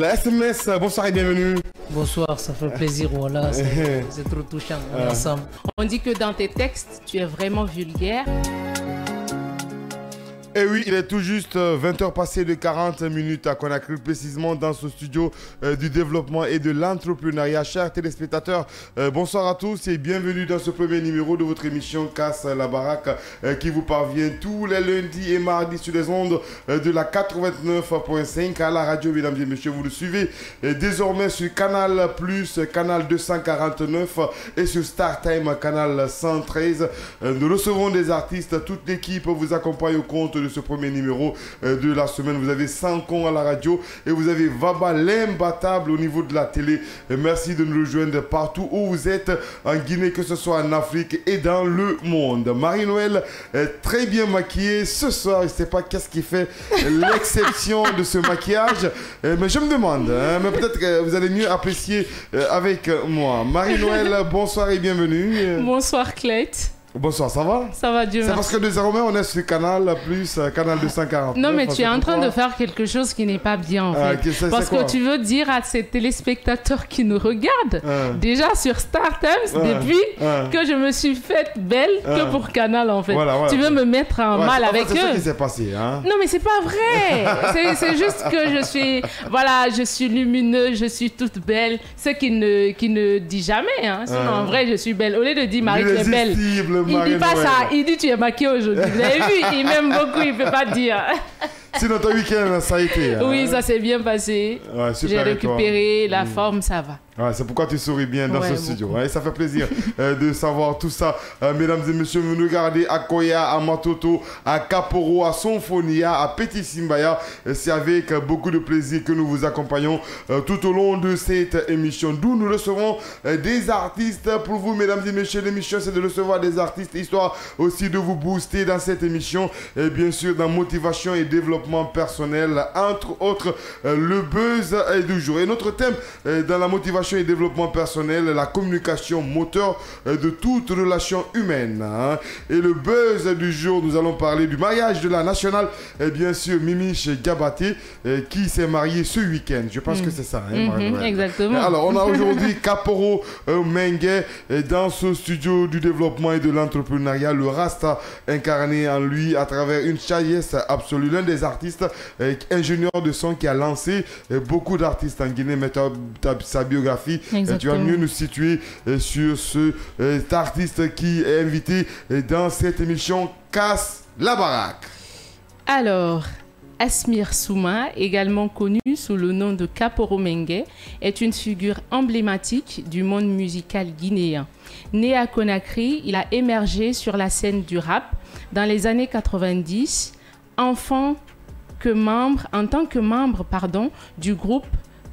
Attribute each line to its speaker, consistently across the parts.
Speaker 1: La SMS, bonsoir et bienvenue.
Speaker 2: Bonsoir, ça fait plaisir, voilà, c'est trop touchant, on est ensemble. On dit que dans tes textes, tu es vraiment vulgaire.
Speaker 1: Et oui, il est tout juste 20h passées de 40 minutes à Conakry, précisément dans ce studio du développement et de l'entrepreneuriat. Chers téléspectateurs, bonsoir à tous et bienvenue dans ce premier numéro de votre émission Casse la Baraque qui vous parvient tous les lundis et mardis sur les ondes de la 89.5 à la radio, mesdames et messieurs. Vous le suivez désormais sur Canal+, Canal 249 et sur StarTime, Canal 113. Nous recevons des artistes, toute l'équipe vous accompagne au compte de ce premier numéro de la semaine. Vous avez Sankon à la radio et vous avez Vaba l'imbattable au niveau de la télé. Merci de nous rejoindre partout où vous êtes en Guinée, que ce soit en Afrique et dans le monde. Marie-Noël est très bien maquillée ce soir. Je ne sais pas qu'est-ce qui fait l'exception de ce maquillage, mais je me demande, mais peut-être que vous allez mieux apprécier avec moi. Marie-Noël, bonsoir et bienvenue.
Speaker 2: Bonsoir Clette.
Speaker 1: Bonsoir, ça va?
Speaker 2: Ça va, Dieu
Speaker 1: merci.
Speaker 2: merci.
Speaker 1: C'est parce que désormais on est sur Canal+, Canal 240.
Speaker 2: Non, mais tu es en train de faire quelque chose qui n'est pas bien en fait. Parce que tu veux dire à ces téléspectateurs qui nous regardent, déjà sur StarTimes, depuis que je me suis faite belle que pour Canal en fait. Voilà. Tu veux me mettre en mal avec eux.
Speaker 1: C'est ce qui s'est passé. Hein?
Speaker 2: Non, mais c'est pas vrai. c'est juste que je suis lumineuse, je suis toute belle. Ce qu'il ne dit jamais. Hein. Sinon, en vrai, je suis belle. Au lieu de dire Marie, tu es belle. Il dit pas ça, il dit tu es maquillée aujourd'hui. Vous avez vu, il m'aime beaucoup, il ne peut pas dire.
Speaker 1: Sinon, ton week-end, ça a été.
Speaker 2: Oui, ça s'est bien passé.
Speaker 1: Ouais,
Speaker 2: j'ai récupéré la forme, ça va.
Speaker 1: Ouais, c'est pourquoi tu souris bien dans ce studio. Ouais, ça fait plaisir de savoir tout ça. Mesdames et messieurs, vous nous regardez à Koya, à Matoto, à Kaporo, à Sonfonia, à Petit Simbaya. C'est avec beaucoup de plaisir que nous vous accompagnons tout au long de cette émission. D'où nous recevons des artistes pour vous, mesdames et messieurs. L'émission, c'est de recevoir des artistes, histoire aussi de vous booster dans cette émission. Et bien sûr, dans motivation et développement personnel, entre autres, le buzz du jour. Et notre thème dans la motivation et développement personnel, la communication moteur de toute relation humaine. Hein. Et le buzz du jour, nous allons parler du mariage de la nationale, et bien sûr Mimiche Gabaté, qui s'est mariée ce week-end. Je pense que c'est ça. Hein,
Speaker 2: exactement.
Speaker 1: Alors, on a aujourd'hui Kaporo Mengue dans ce studio du développement et de l'entrepreneuriat, le Rasta incarné en lui à travers une sagesse absolue. L'un des artistes ingénieur de son qui a lancé beaucoup d'artistes en Guinée, mais sa biographie. Tu vas mieux nous situer sur cet artiste qui est invité dans cette émission Casse la Baraque.
Speaker 2: Alors, Asmir Souma, également connu sous le nom de Kaporo Mengue, est une figure emblématique du monde musical guinéen. Né à Conakry, il a émergé sur la scène du rap dans les années 90, en tant que membre du groupe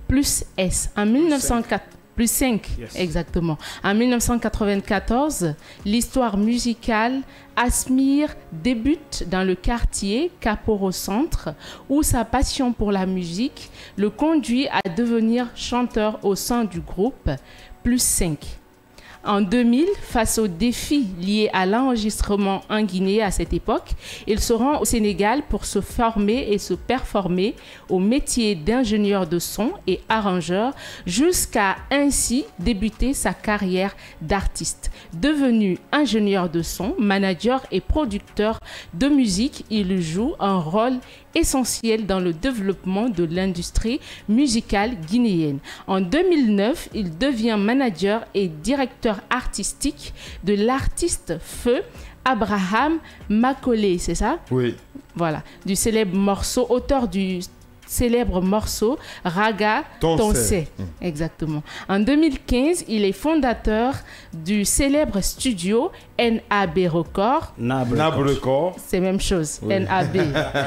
Speaker 2: Plus S en 1904. Plus 5, yes. Exactement. En 1994, l'histoire musicale, Asmir débute dans le quartier Kaporo Centre, où sa passion pour la musique le conduit à devenir chanteur au sein du groupe Plus 5. En 2000, face aux défis liés à l'enregistrement en Guinée à cette époque, il se rend au Sénégal pour se former et se performer au métier d'ingénieur de son et arrangeur jusqu'à ainsi débuter sa carrière d'artiste. Devenu ingénieur de son, manager et producteur de musique, il joue un rôle essentiel dans le développement de l'industrie musicale guinéenne. En 2009, il devient manager et directeur artistique de l'artiste Feu Abraham Macaulay, c'est ça?
Speaker 1: Oui.
Speaker 2: Voilà, du célèbre morceau, auteur du célèbre morceau Raga Tonsé. Exactement. En 2015, il est fondateur du célèbre studio NAB Record.
Speaker 1: NAB Record.
Speaker 2: C'est la même chose. Oui. NAB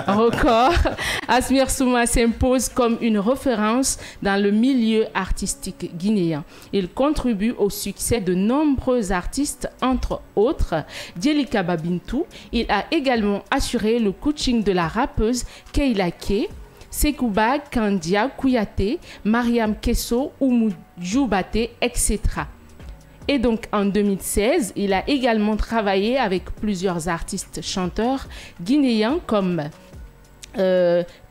Speaker 2: Record. Asmir Souma s'impose comme une référence dans le milieu artistique guinéen. Il contribue au succès de nombreux artistes, entre autres Djelika Babintou. Il a également assuré le coaching de la rappeuse Keila Kay, Sekouba Kandia Kouyaté, Mariam Kesso, Oumou Djoubaté, etc. Et donc en 2016, il a également travaillé avec plusieurs artistes chanteurs guinéens comme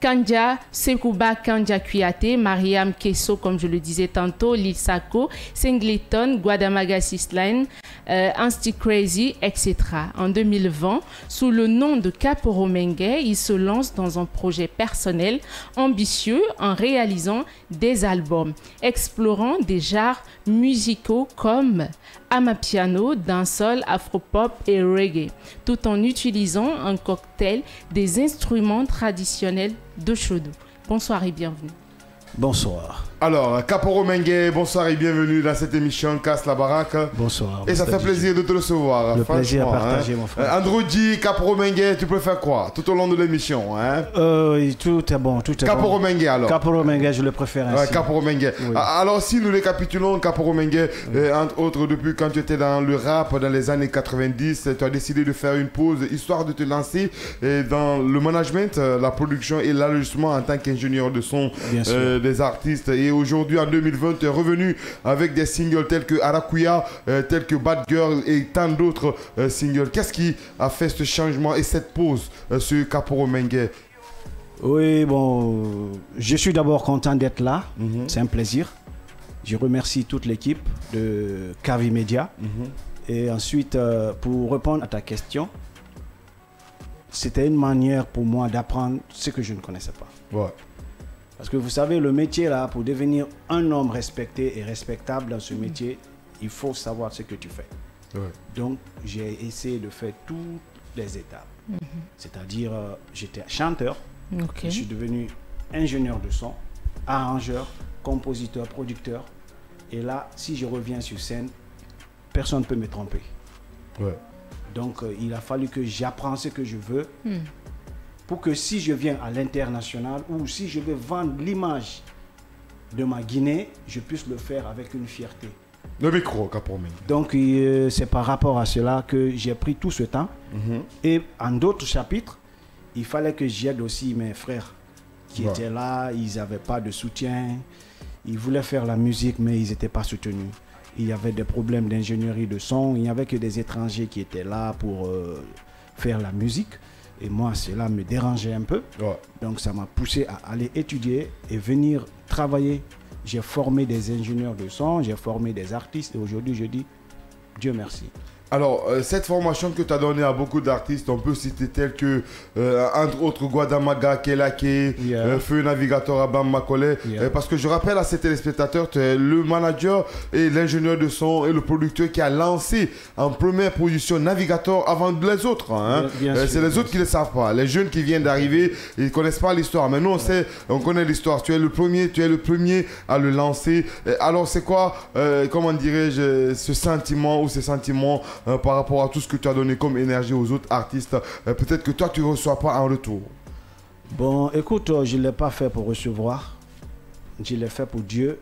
Speaker 2: Kandia, Sekouba Kandia Kouyaté, Mariam Kesso, comme je le disais tantôt, Lil Sako, Singleton, Guadamaga Sisline, Ansti Crazy, etc. En 2020, sous le nom de Kaporo Mengue, il se lance dans un projet personnel ambitieux en réalisant des albums, explorant des genres musicaux comme amapiano, dancehall, afropop et reggae, tout en utilisant un cocktail des instruments traditionnels de Chodo. Bonsoir et bienvenue.
Speaker 3: Bonsoir.
Speaker 1: Alors, Kaporo Mengue, bonsoir et bienvenue dans cette émission Casse la Baraque.
Speaker 3: Bonsoir.
Speaker 1: Et ça fait plaisir de te recevoir.
Speaker 3: Le plaisir à partager, mon frère.
Speaker 1: Androudi, Kaporo Mengue, tu préfères quoi tout au long de l'émission, hein?
Speaker 3: Tout est bon, tout est
Speaker 1: Kaporo
Speaker 3: bon.
Speaker 1: Mengue alors.
Speaker 3: Kaporo Mengue, je le préfère ainsi.
Speaker 1: Kaporo Mengue.
Speaker 3: Oui.
Speaker 1: Alors, si nous récapitulons, Kaporo Mengue, entre autres, depuis quand tu étais dans le rap dans les années 90, tu as décidé de faire une pause histoire de te lancer dans le management, la production et l'enregistrement en tant qu'ingénieur de son des artistes. Et aujourd'hui, en 2020, tu es revenu avec des singles tels que Arakuya, tels que Bad Girl et tant d'autres singles. Qu'est-ce qui a fait ce changement et cette pause sur Kaporo Mengue?
Speaker 3: Oui, bon, je suis d'abord content d'être là. C'est un plaisir. Je remercie toute l'équipe de Kavi Media. Et ensuite, pour répondre à ta question, c'était une manière pour moi d'apprendre ce que je ne connaissais pas.
Speaker 1: Ouais.
Speaker 3: Parce que vous savez, le métier là, pour devenir un homme respecté et respectable dans ce métier, il faut savoir ce que tu fais.
Speaker 1: Ouais.
Speaker 3: Donc, j'ai essayé de faire toutes les étapes. C'est-à-dire, j'étais chanteur, je suis devenu ingénieur de son, arrangeur, compositeur, producteur. Et là, si je reviens sur scène, personne ne peut me tromper.
Speaker 1: Ouais.
Speaker 3: Donc, il a fallu que j'apprenne ce que je veux pour que si je viens à l'international ou si je veux vendre l'image de ma Guinée, je puisse le faire avec une fierté.
Speaker 1: Le micro, Kaporo Mengue.
Speaker 3: Donc, c'est par rapport à cela que j'ai pris tout ce temps. Et en d'autres chapitres, il fallait que j'aide aussi mes frères qui étaient là. Ils n'avaient pas de soutien. Ils voulaient faire la musique, mais ils n'étaient pas soutenus. Il y avait des problèmes d'ingénierie de son. Il n'y avait que des étrangers qui étaient là pour faire la musique. Et moi, cela me dérangeait un peu. Ouais. Donc, ça m'a poussé à aller étudier et venir travailler. J'ai formé des ingénieurs de son, j'ai formé des artistes. Et aujourd'hui, je dis, Dieu merci.
Speaker 1: Alors, cette formation que tu as donnée à beaucoup d'artistes, on peut citer tels que, entre autres, Guadamaga, Kelake, Feu Navigator, Abam Makole. Parce que je rappelle à ces téléspectateurs, tu es le manager et l'ingénieur de son et le producteur qui a lancé en première position Navigator avant les autres. Hein. C'est les autres qui ne le savent pas. Les jeunes qui viennent d'arriver, ils ne connaissent pas l'histoire. Mais nous, on connaît l'histoire. Tu es le premier à le lancer. Alors, c'est quoi, comment dirais-je, ce sentiment ou ces sentiments par rapport à tout ce que tu as donné comme énergie aux autres artistes, peut-être que toi tu ne reçois pas en retour?
Speaker 3: Bon, écoute, je ne l'ai pas fait pour recevoir. Je l'ai fait pour Dieu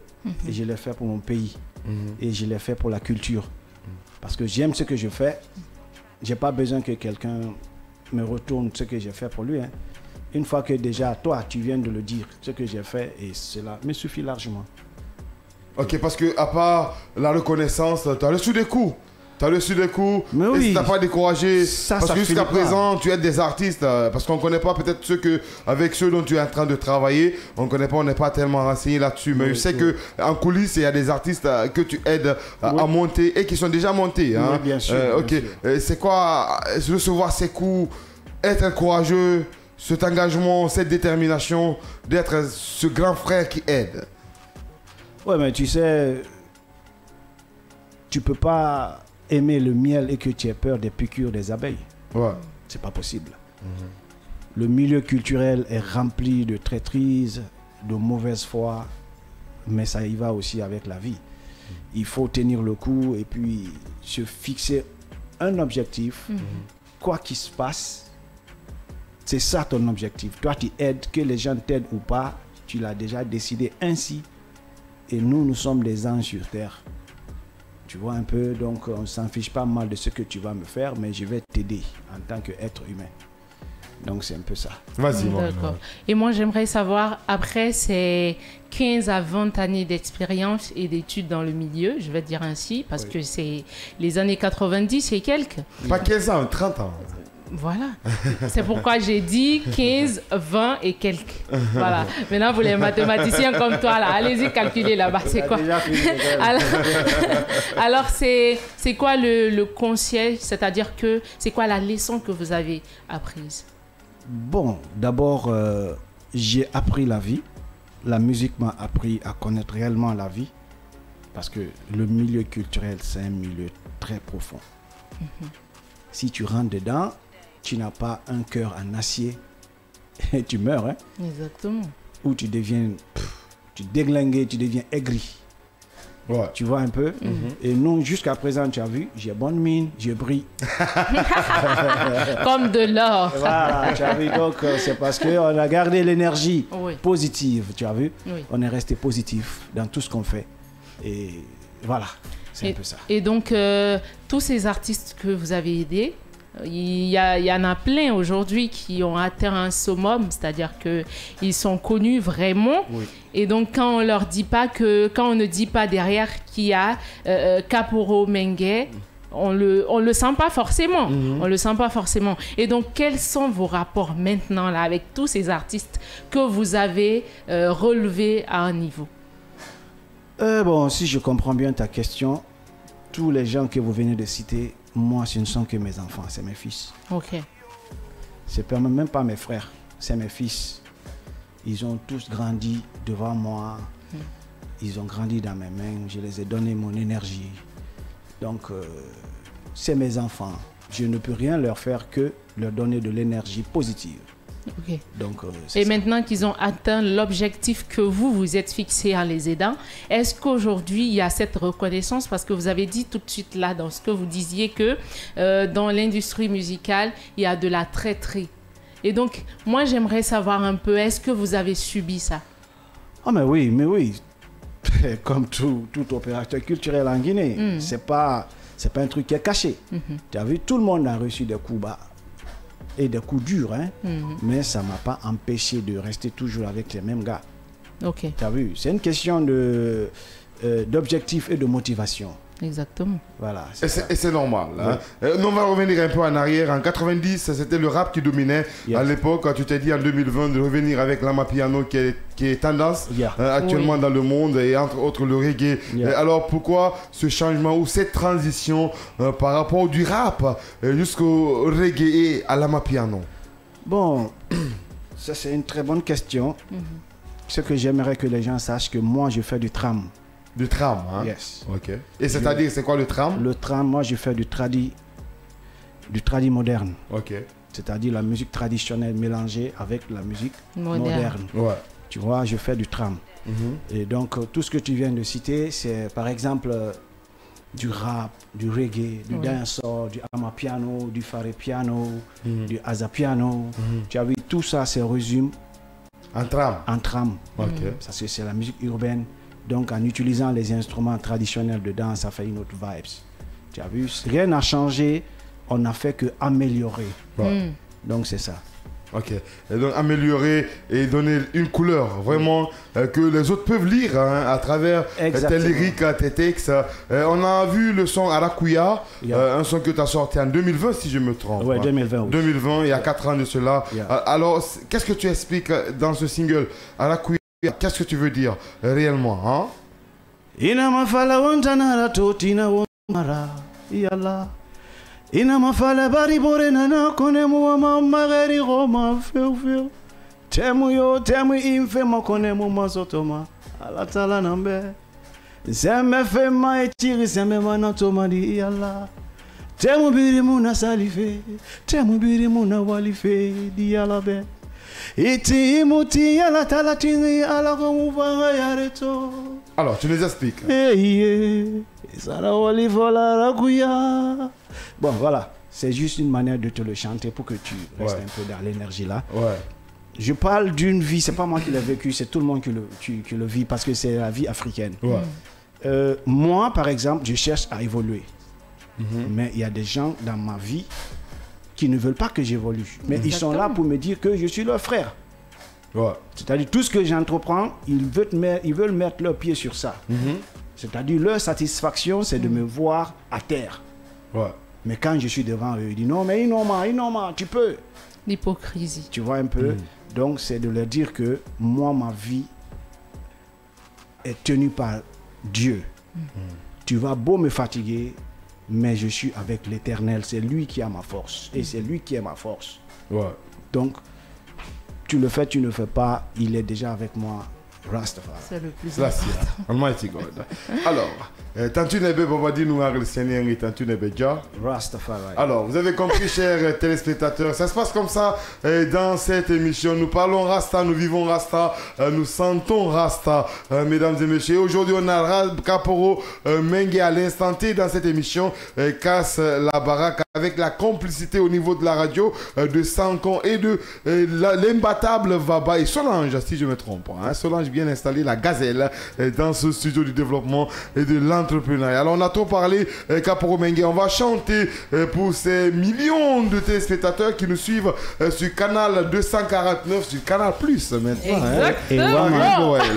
Speaker 3: et je l'ai fait pour mon pays. Et je l'ai fait pour la culture. Parce que j'aime ce que je fais. Je n'ai pas besoin que quelqu'un me retourne ce que j'ai fait pour lui. Hein. Une fois que déjà toi tu viens de le dire, ce que j'ai fait, et cela me suffit largement.
Speaker 1: Ok, parce que à part la reconnaissance, tu as reçu des coups. Tu as reçu des coups,
Speaker 3: mais
Speaker 1: oui, et ça t'a pas découragé. Parce que jusqu'à présent, tu aides des artistes, parce qu'on ne connaît pas peut-être avec ceux dont tu es en train de travailler, on ne connaît pas, on n'est pas tellement renseigné là-dessus. Mais je sais qu'en coulisses, il y a des artistes que tu aides à monter et qui sont déjà montés. Hein.
Speaker 3: Oui, bien sûr.
Speaker 1: Ok, c'est quoi recevoir ces coups, être courageux, cet engagement, cette détermination d'être ce grand frère qui aide?
Speaker 3: Ouais, mais tu sais, tu peux pas aimer le miel et que tu aies peur des piqûres des abeilles.
Speaker 1: Ouais.
Speaker 3: C'est pas possible. Le milieu culturel est rempli de traîtrise, de mauvaise foi, mais ça y va aussi avec la vie. Il faut tenir le coup et puis se fixer un objectif. Quoi qu'il se passe, c'est ça ton objectif. Toi, tu aides, que les gens t'aident ou pas, tu l'as déjà décidé ainsi. Et nous sommes des anges sur terre. Tu vois un peu, donc on ne s'en fiche pas mal de ce que tu vas me faire, mais je vais t'aider en tant qu'être humain. Donc c'est un peu ça.
Speaker 1: Vas-y,
Speaker 2: D'accord. Et moi j'aimerais savoir, après ces 15 à 20 années d'expérience et d'études dans le milieu, je vais dire ainsi, parce que c'est les années 90 et quelques.
Speaker 1: Pas 15 ans, 30 ans.
Speaker 2: Voilà. C'est pourquoi j'ai dit 15, 20 et quelques. Voilà. Maintenant, vous les mathématiciens comme toi, là, allez-y calculer là-bas. C'est quoi? Alors c'est quoi le conseil? C'est-à-dire que c'est quoi la leçon que vous avez apprise?
Speaker 3: Bon, d'abord, j'ai appris la vie. La musique m'a appris à connaître réellement la vie. Parce que le milieu culturel, c'est un milieu très profond. Si tu rentres dedans, tu n'as pas un cœur en acier, et tu meurs. Hein?
Speaker 2: Exactement.
Speaker 3: Ou tu deviens, tu déglingues, tu deviens aigri.
Speaker 1: Ouais.
Speaker 3: Tu vois un peu. Et non, jusqu'à présent, tu as vu, j'ai bonne mine, je brille.
Speaker 2: Comme de l'or.
Speaker 3: Voilà, tu as vu, donc c'est parce qu'on a gardé l'énergie positive, tu as vu.
Speaker 2: Oui.
Speaker 3: On est resté positif dans tout ce qu'on fait. Et voilà, c'est un peu ça.
Speaker 2: Et donc, tous ces artistes que vous avez aidés, il y en a plein aujourd'hui qui ont atteint un summum, c'est-à-dire qu'ils sont connus vraiment.
Speaker 3: Oui.
Speaker 2: Et donc, quand on ne dit pas derrière qu'il y a Kaporo Mengue, on le sent pas forcément. On le sent pas forcément. Et donc, quels sont vos rapports maintenant là avec tous ces artistes que vous avez relevés à un niveau?
Speaker 3: Bon, si je comprends bien ta question, tous les gens que vous venez de citer, moi, ce ne sont que mes enfants, c'est mes fils.
Speaker 2: Ok.
Speaker 3: C'est même pas mes frères, c'est mes fils. Ils ont tous grandi devant moi. Ils ont grandi dans mes mains. Je les ai donné mon énergie. Donc, c'est mes enfants. Je ne peux rien leur faire que leur donner de l'énergie positive.
Speaker 2: Okay.
Speaker 3: Donc,
Speaker 2: et maintenant qu'ils ont atteint l'objectif que vous êtes fixé en les aidant, est-ce qu'aujourd'hui il y a cette reconnaissance? Parce que vous avez dit tout de suite là dans ce que vous disiez que dans l'industrie musicale il y a de la traîtrise. Et donc moi j'aimerais savoir un peu, est-ce que vous avez subi ça?
Speaker 3: Ah mais oui. Comme tout opérateur culturel en Guinée, c'est pas un truc qui est caché. Tu as vu, tout le monde a reçu des coups bas et des coups durs, hein? Mais ça ne m'a pas empêché de rester toujours avec les mêmes gars.
Speaker 2: Ok.
Speaker 3: Tu as vu, c'est une question d'objectif et de motivation.
Speaker 2: Exactement.
Speaker 3: Voilà.
Speaker 1: Et c'est normal. Hein? Nous, on va revenir un peu en arrière. En 90, c'était le rap qui dominait. À l'époque, quand tu t'es dit en 2020 de revenir avec l'amapiano qui est tendance actuellement dans le monde, et entre autres le reggae. Alors pourquoi ce changement ou cette transition par rapport du rap jusqu'au reggae et à l'amapiano?
Speaker 3: Bon, ça c'est une très bonne question. Ce que j'aimerais que les gens sachent, que moi je fais du tram.
Speaker 1: Du tram, hein?
Speaker 3: Yes.
Speaker 1: Ok. Et c'est-à-dire, c'est quoi le tram?
Speaker 3: Le tram, moi je fais du tradi moderne.
Speaker 1: Ok.
Speaker 3: C'est-à-dire la musique traditionnelle mélangée avec la musique moderne.
Speaker 1: Ouais.
Speaker 3: Tu vois, je fais du tram. Et donc, tout ce que tu viens de citer, c'est par exemple du rap, du reggae, du dancehall, du amapiano, du faré piano, du azapiano. Tu as vu, tout ça se résume
Speaker 1: en tram.
Speaker 3: En tram.
Speaker 1: Ok.
Speaker 3: Ça, c'est la musique urbaine. Donc, en utilisant les instruments traditionnels dedans, ça fait une autre vibe. Tu as vu, rien n'a changé, on n'a fait que améliorer. Donc, c'est ça.
Speaker 1: Ok. Et donc, améliorer et donner une couleur, vraiment, que les autres peuvent lire à travers tes lyriques, tes textes. On a vu le son Arakuya, un son que tu as sorti en 2020, si je me trompe.
Speaker 3: Oui, 2020. Oui.
Speaker 1: 2020, il y a 4 ans de cela. Alors, qu'est-ce que tu expliques dans ce single Arakuya? Qu'est-ce que tu veux dire réellement, hein?
Speaker 3: Ina mafala wantanara totina wamara yalla ina mafala bari borena na konemu wa magari roma feu temu imfe makonemu mazotoma alatala nambe zeme fema etiri zeme manatoma di yalla temu biri muna salife temu biri muna walife di yalla be.
Speaker 1: Alors, tu nous expliques.
Speaker 3: Bon, voilà. C'est juste une manière de te le chanter pour que tu restes un peu dans l'énergie là. Je parle d'une vie, c'est pas moi qui l'ai vécu, c'est tout le monde qui le vit parce que c'est la vie africaine. Moi, par exemple, je cherche à évoluer. Mais il y a des gens dans ma vie qui ne veulent pas que j'évolue. Mais ils sont là pour me dire que je suis leur frère. C'est-à-dire tout ce que j'entreprends, ils veulent mettre leur pied sur ça. C'est-à-dire leur satisfaction, c'est de me voir à terre. Mais quand je suis devant eux, ils disent non, mais Inoma, tu peux.
Speaker 2: L'hypocrisie.
Speaker 3: Tu vois un peu. Donc, c'est de leur dire que moi, ma vie est tenue par Dieu. Tu vas beau me fatiguer, mais je suis avec l'Éternel. C'est lui qui a ma force. Et c'est lui qui est ma force.
Speaker 1: Ouais.
Speaker 3: Donc, tu le fais, tu ne le fais pas, il est déjà avec moi. Rastafari.
Speaker 2: C'est le plus
Speaker 1: important. Almighty God. Alors, Tantu Nebe Bobadi nous a le Seigneur et Tantu Nebe Dja.
Speaker 3: Rastafari.
Speaker 1: Alors, vous avez compris, chers téléspectateurs, ça se passe comme ça dans cette émission. Nous parlons Rasta, nous vivons Rasta, nous sentons Rasta, mesdames et messieurs. Aujourd'hui, on a Kaporo Mengue à l'instant T dans cette émission, casse la baraque avec la complicité au niveau de la radio de Sankon et de l'imbattable Vaba et Solange, si je me trompe. Hein, Solange bien installé, la gazelle, dans ce studio du développement et de l'entrepreneuriat. Alors, on a trop parlé, Kaporo Mengue. On va chanter pour ces millions de téléspectateurs qui nous suivent sur Canal 249, sur Canal Plus maintenant.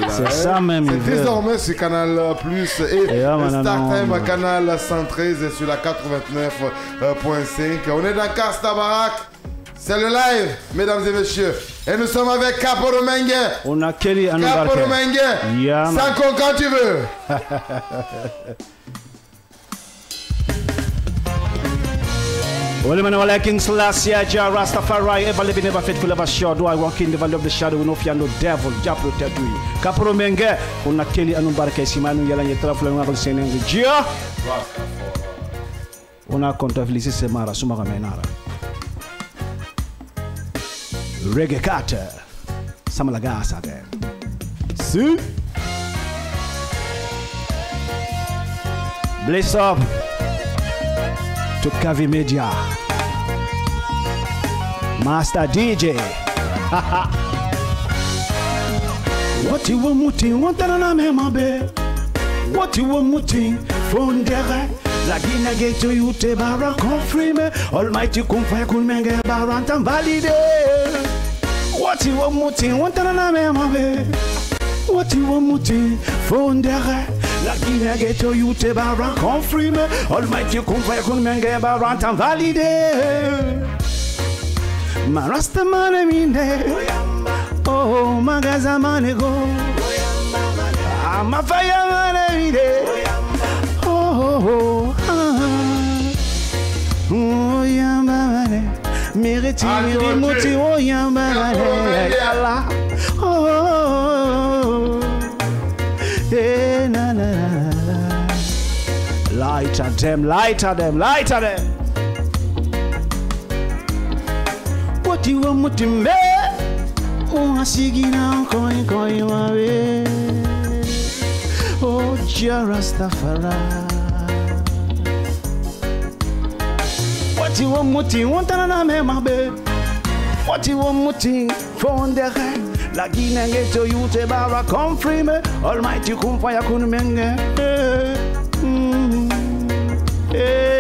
Speaker 3: C'est ça même.
Speaker 1: C'est désormais sur Canal Plus et StarTime Canal 113 sur la 89.5. On est dans Castabarak. C'est le live, mesdames et messieurs. Et nous sommes avec Kaporo Mengue.
Speaker 3: On a Kelly à nous
Speaker 1: Kaporo Mengue. Sankon quand tu veux.
Speaker 3: Well, man, I like King Selassie, Jah Rastafari, ever living, ever faithful, ever sure. Do I walk in the valley of the shadow, we no fear no devil, Jah protect we. Kaporo Mengue, on a Kelly anu baraka simanu yala nyetra fulani ngakol senengu. Jah. On a comptabilisé ces maras, sumara menara. Reggae Carter, Samalagasa again. See? Bless up to Kavi Media, Master DJ. What you want muting, what na memabe? What you want muting, phone dere. La Guinée get to you te bara confirme. Almighty kumfa kunmenge barantam valide. What you want muting, what na memabe? What you want muting, phone dere. La Guinée get to you te bara confirme. Almighty kumfa kunmenge barantam valide. Marasta mane mine. Oh magaza mane go. Amafaya mane mine. Oh yamba mane, mérite moti oh yamba mane, Allah. Oh, na na na. Lighter them. What you want moti me? Oh asigina koi mabe. Oh Jah Rastafari. What you want muting, want na memabe. What you want muting, phone dere. La Guinée get to you te bara confirme. Almighty kumfaya kunmenge.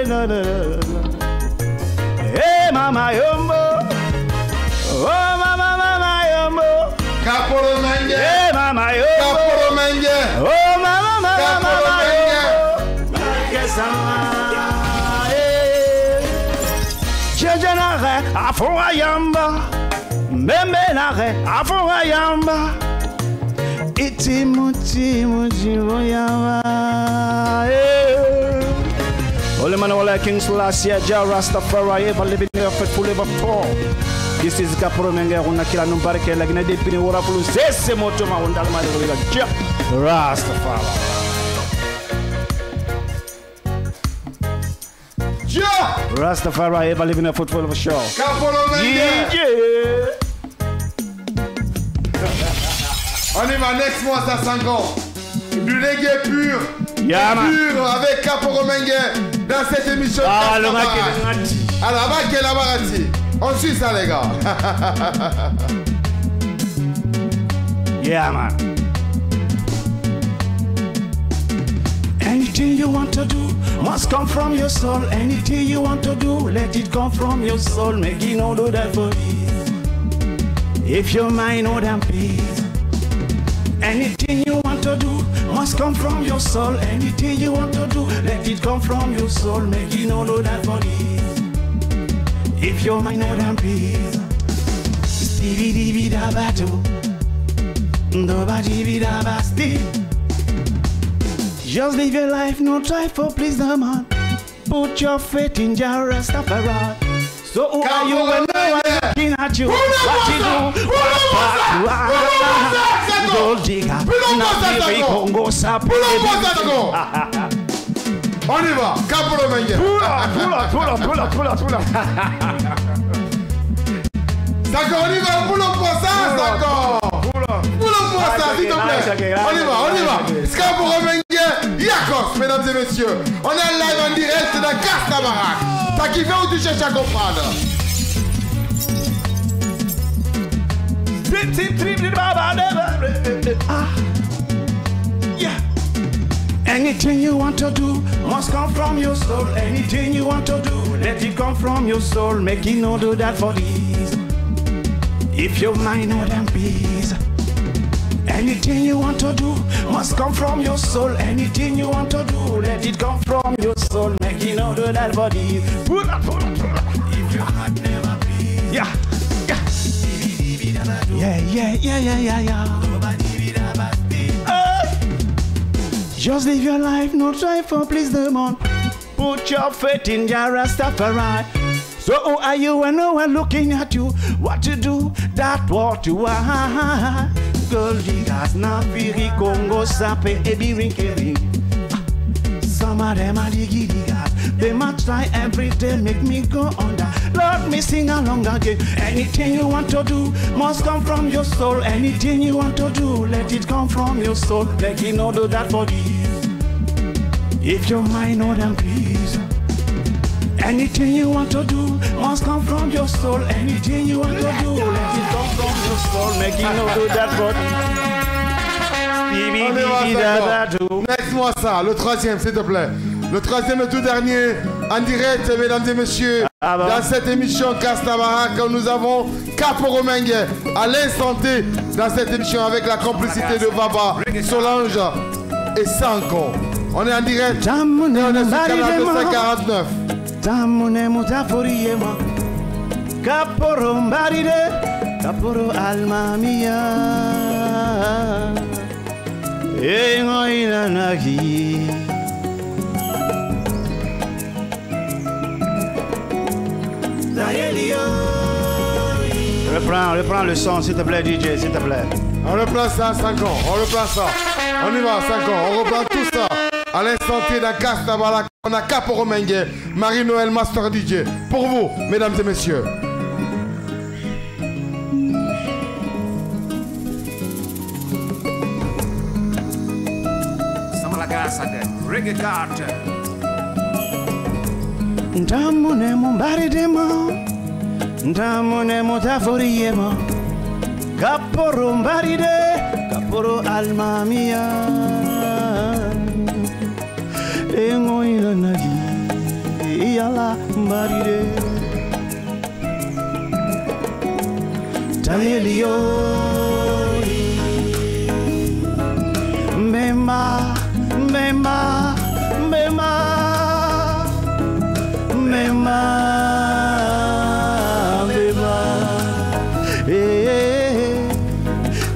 Speaker 3: Na. Hey mama yombo. Oh mama yombo.
Speaker 1: Kaporo Mengue.
Speaker 3: Hey mama yombo.
Speaker 1: Kaporo Mengue.
Speaker 3: Oh mama
Speaker 1: Kaporo Mengue.
Speaker 3: Jejanare afroyamba, memenare afroyamba, itimuti voyamba. Ole man ole King Selassie, Jah Rastafari, ever living there faithful ever for. This is Kaporo Mengue, una kila numbarke la Guinée depuis ora plus sese moto ma ondal ma de Jah Rastafari.
Speaker 1: Jah
Speaker 3: Rastafari ever living a football of a show.
Speaker 1: Kaporo Mengue.
Speaker 3: Yeah.
Speaker 1: On y va next mois à 5 ans. Du reggae pur.
Speaker 3: Yeah, man.
Speaker 1: Pur avec Kaporo Mengue dans cette émission.
Speaker 3: Ah, le mec
Speaker 1: alors, va la barati. On suit ça, les gars.
Speaker 3: Yeah, man. Anything you want to do must come from your soul. Anything you want to do, let it come from your soul. Make you know do that for ease. If your mind know damn peace. Anything you want want to do must come from your soul. Anything you want to do, let it come from your soul. Make you know that for this. If your mind not in peace, stevie da battle, nobody be da basti. Just live your life, no try for please the man. Put your faith in Jah Rastafari. So who are you when no one looking at you? What you do? Gold digger, Nabi Congo Sap.
Speaker 1: On y va, Caporo Mengue. Pull up. D'accord, on y va, pull up pour ça, d'accord. Pull up pour ça, s'il te plaît. On y va. Caporo Mengue, Yakos, mesdames et messieurs. On est live en direct dans Castabarak. T'as kiffé ou tu cherches à comprendre?
Speaker 3: Yeah. Anything you want to do must come from your soul. Anything you want to do, let it come from your soul. Make you know do that for these. If your mind not in peace. Anything you want to do must come from your soul. Anything you want to do, let it come from your soul. Make you know do that for these. Pull up. If your heart never beats. Yeah. Just live your life, no try for please the man. Put your faith in Jah Rastafari. So who are you when no one looking at you? What you do, that what you are. Gold diggers, Nabi Congo Sap, Ebi Rinkeri. Some of them are diggy diggers. They might try every day, make me go under. Lord, me sing along again. Anything you want to do must come from your soul. Anything you want to do, let it come from your soul. Let you know do that for these. If your mind not in peace. Anything you want to do must come from your soul. Anything you want to do, let it come from your soul. Make you know do that for these.
Speaker 1: Laisse-moi ça, le troisième s'il te plaît. Le troisième et tout dernier, en direct, mesdames et messieurs, dans cette émission Castabarak, nous avons Caporo Mengue à l'instant T dans cette émission avec la complicité de Baba, Solange et Sanko. On est en direct et on est sur canal 249.
Speaker 3: Tamune mutafuriyema Caporo Mbaride Caporo Almamia Engoinanagi. Reprends le son s'il te plaît DJ, s'il te plaît.
Speaker 1: On reprend ça, 5 ans, on reprend ça. On y va, 5 ans, on reprend tout ça. À l'instant T dans Castabarak, on a Caporo Mengue, Marie-Noël Master DJ. Pour vous, mesdames et messieurs.
Speaker 3: Reggae Carter. Ndamune mumbaridema, ndamune mutafuriyema. Caporo Mbaride, Caporo Almamia. Engoina nagi, yala Mbaride. Tayelio, Mbemba. Mema,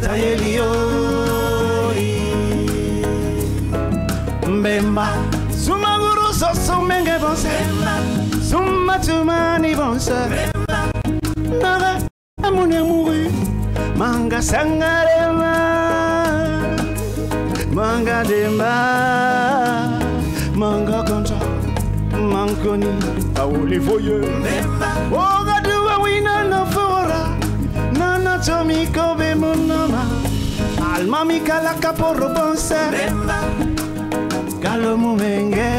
Speaker 3: Tayelio, Mbemba, Sumaguru so menge bonse, Sumatumani bonse, Nara amune muri, Manga sangarema. Manga demba, manga contra, manconi, auli voye. Oga duwa wina na fora, nana tomi kobe monama. Alma mi kala Caporo bonse, kalo mumenge,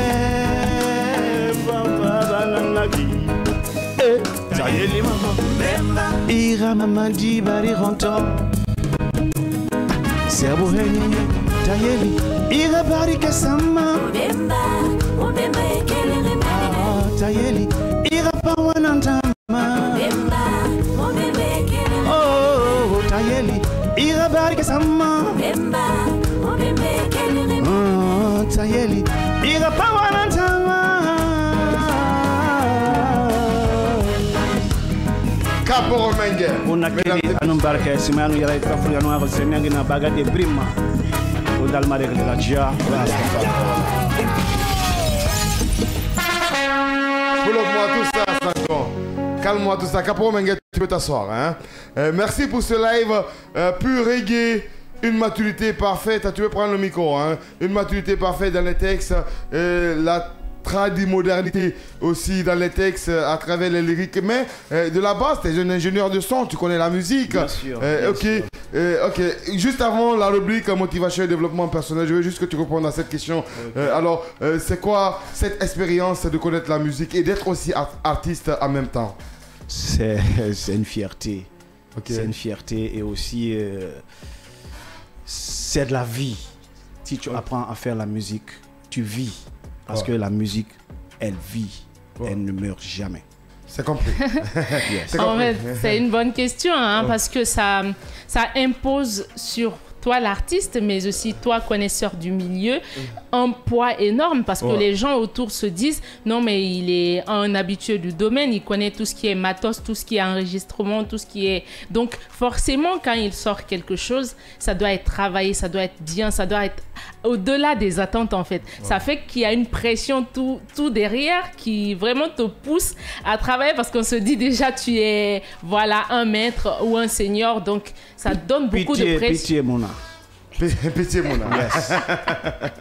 Speaker 3: baba bananagi. Tayeli mama, ira mama di bari ronto. Serbo heni. Tayeli, ira barika sama. Mubemba ekele remane. Tayeli, ira pawanantama. Mubemba ekele. Oh, Tayeli, ira barika sama. Mubemba
Speaker 1: Caporo Mengue.
Speaker 3: On a créé un embarqué, si on y a un noir, c'est un bagage de brima. On a le maré de la Gia.
Speaker 1: Pull-up-moi tout ça, Santon. Calme-moi tout ça. Caporo Mengue, tu peux t'asseoir. Hein? Merci pour ce live pur reggae. Une maturité parfaite. Tu veux prendre le micro. Hein? Une maturité parfaite dans les textes. La tradimodernité aussi dans les textes à travers les lyriques. Mais de la base, tu es un ingénieur de son. Tu connais la musique.
Speaker 3: Bien sûr.
Speaker 1: Ok. Juste avant la rubrique motivation et développement personnel, je veux juste que tu répondes à cette question. Okay. Alors, c'est quoi cette expérience de connaître la musique et d'être aussi artiste en même temps?
Speaker 3: C'est une fierté. Okay. C'est une fierté et aussi c'est de la vie. Si tu apprends à faire la musique, tu vis. Parce que la musique, elle vit. Elle ne meurt jamais.
Speaker 1: C'est compris.
Speaker 2: Yes. En fait, c'est une bonne question parce que ça impose sur toi l'artiste, mais aussi toi connaisseur du milieu, un poids énorme parce que les gens autour se disent non mais il est un habitué du domaine, il connaît tout ce qui est matos, tout ce qui est enregistrement, tout ce qui est... Donc forcément quand il sort quelque chose, ça doit être travaillé, ça doit être bien, ça doit être au-delà des attentes en fait. Ça fait qu'il y a une pression tout derrière qui vraiment te pousse à travailler parce qu'on se dit déjà tu es un maître ou un senior, donc ça donne beaucoup de pression.
Speaker 3: Pitié, Mona.
Speaker 1: Pitié, Mona.
Speaker 3: Yes.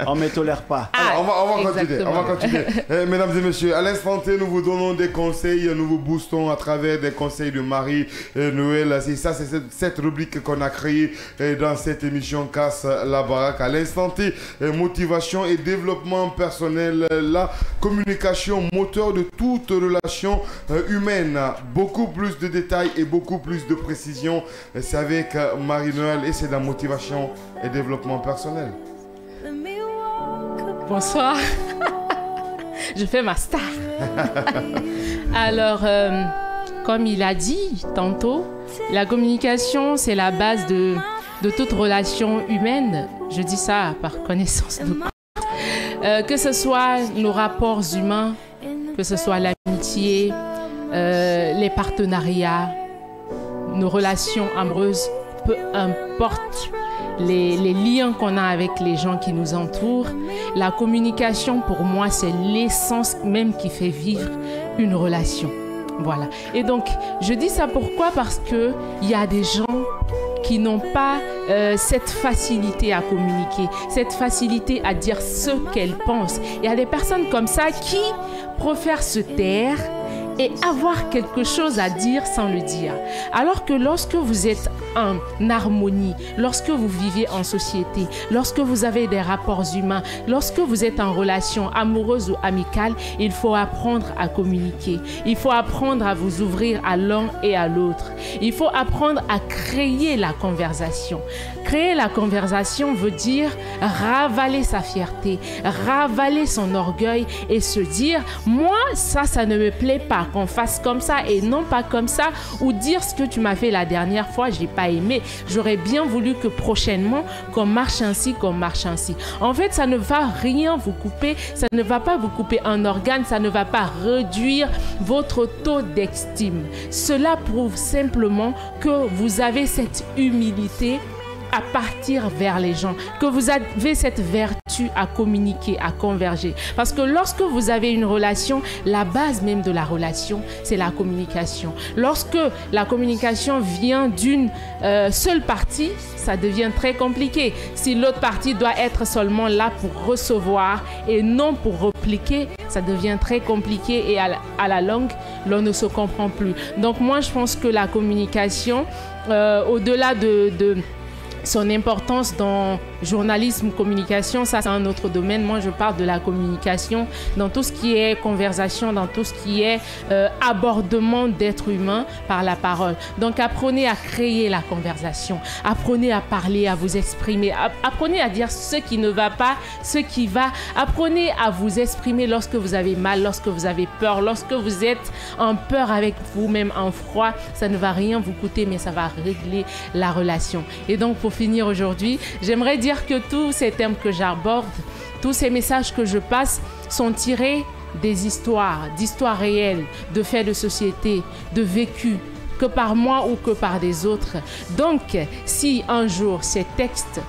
Speaker 3: On ne me tolère pas.
Speaker 1: Alors, on va continuer. Mesdames et messieurs, à l'instant T, nous vous donnons des conseils, nous vous boostons à travers des conseils de Marie Noël. C'est ça, c'est cette rubrique qu'on a créée dans cette émission Casse la baraque. À l'instant T, motivation et développement personnel, la communication, moteur de toute relation humaine. Beaucoup plus de détails et beaucoup plus de précision. C'est avec Marie Noël et c'est la motivation et développement personnel.
Speaker 2: Bonsoir. Je fais ma star. Alors, comme il a dit tantôt, la communication, c'est la base de toute relation humaine. Je dis ça par connaissance de cause. Que ce soit nos rapports humains, que ce soit l'amitié, les partenariats, nos relations amoureuses, peu importe les liens qu'on a avec les gens qui nous entourent, la communication pour moi c'est l'essence même qui fait vivre une relation. Voilà. Et donc je dis ça pourquoi? Parce que il y a des gens qui n'ont pas cette facilité à communiquer, cette facilité à dire ce qu'elles pensent. Il y a des personnes comme ça qui préfèrent se taire et avoir quelque chose à dire sans le dire. Alors que lorsque vous êtes en harmonie, lorsque vous vivez en société, lorsque vous avez des rapports humains, lorsque vous êtes en relation amoureuse ou amicale, il faut apprendre à communiquer. Il faut apprendre à vous ouvrir à l'un et à l'autre. Il faut apprendre à créer la conversation. Créer la conversation veut dire ravaler sa fierté, ravaler son orgueil et se dire « moi, ça ne me plaît pas qu'on fasse comme ça et non pas comme ça » ou dire ce que tu m'as fait la dernière fois, j'ai pas aimé. J'aurais bien voulu que prochainement, qu'on marche ainsi, qu'on marche ainsi. En fait, ça ne va rien vous couper, ça ne va pas vous couper un organe, ça ne va pas réduire votre taux d'estime. Cela prouve simplement que vous avez cette humilité à partir vers les gens, que vous avez cette vertu à communiquer, à converger. Parce que lorsque vous avez une relation, la base même de la relation, c'est la communication. Lorsque la communication vient d'une seule partie, ça devient très compliqué. Si l'autre partie doit être seulement là pour recevoir et non pour répliquer, ça devient très compliqué et à la longue, l'on ne se comprend plus. Donc moi, je pense que la communication, au-delà de son importance dans journalisme, communication, ça c'est un autre domaine. Moi je parle de la communication dans tout ce qui est conversation, dans tout ce qui est abordement d'êtres humains par la parole. Donc apprenez à créer la conversation, apprenez à parler, à vous exprimer, apprenez à dire ce qui ne va pas, ce qui va, apprenez à vous exprimer lorsque vous avez mal, lorsque vous avez peur, lorsque vous êtes en peur avec vous-même, en froid, ça ne va rien vous coûter mais ça va régler la relation. Et donc pour finir aujourd'hui, j'aimerais dire que tous ces thèmes que j'aborde, tous ces messages que je passe sont tirés des histoires, d'histoires réelles, de faits de société, de vécus que par moi ou que par des autres. Donc, si un jour ces textes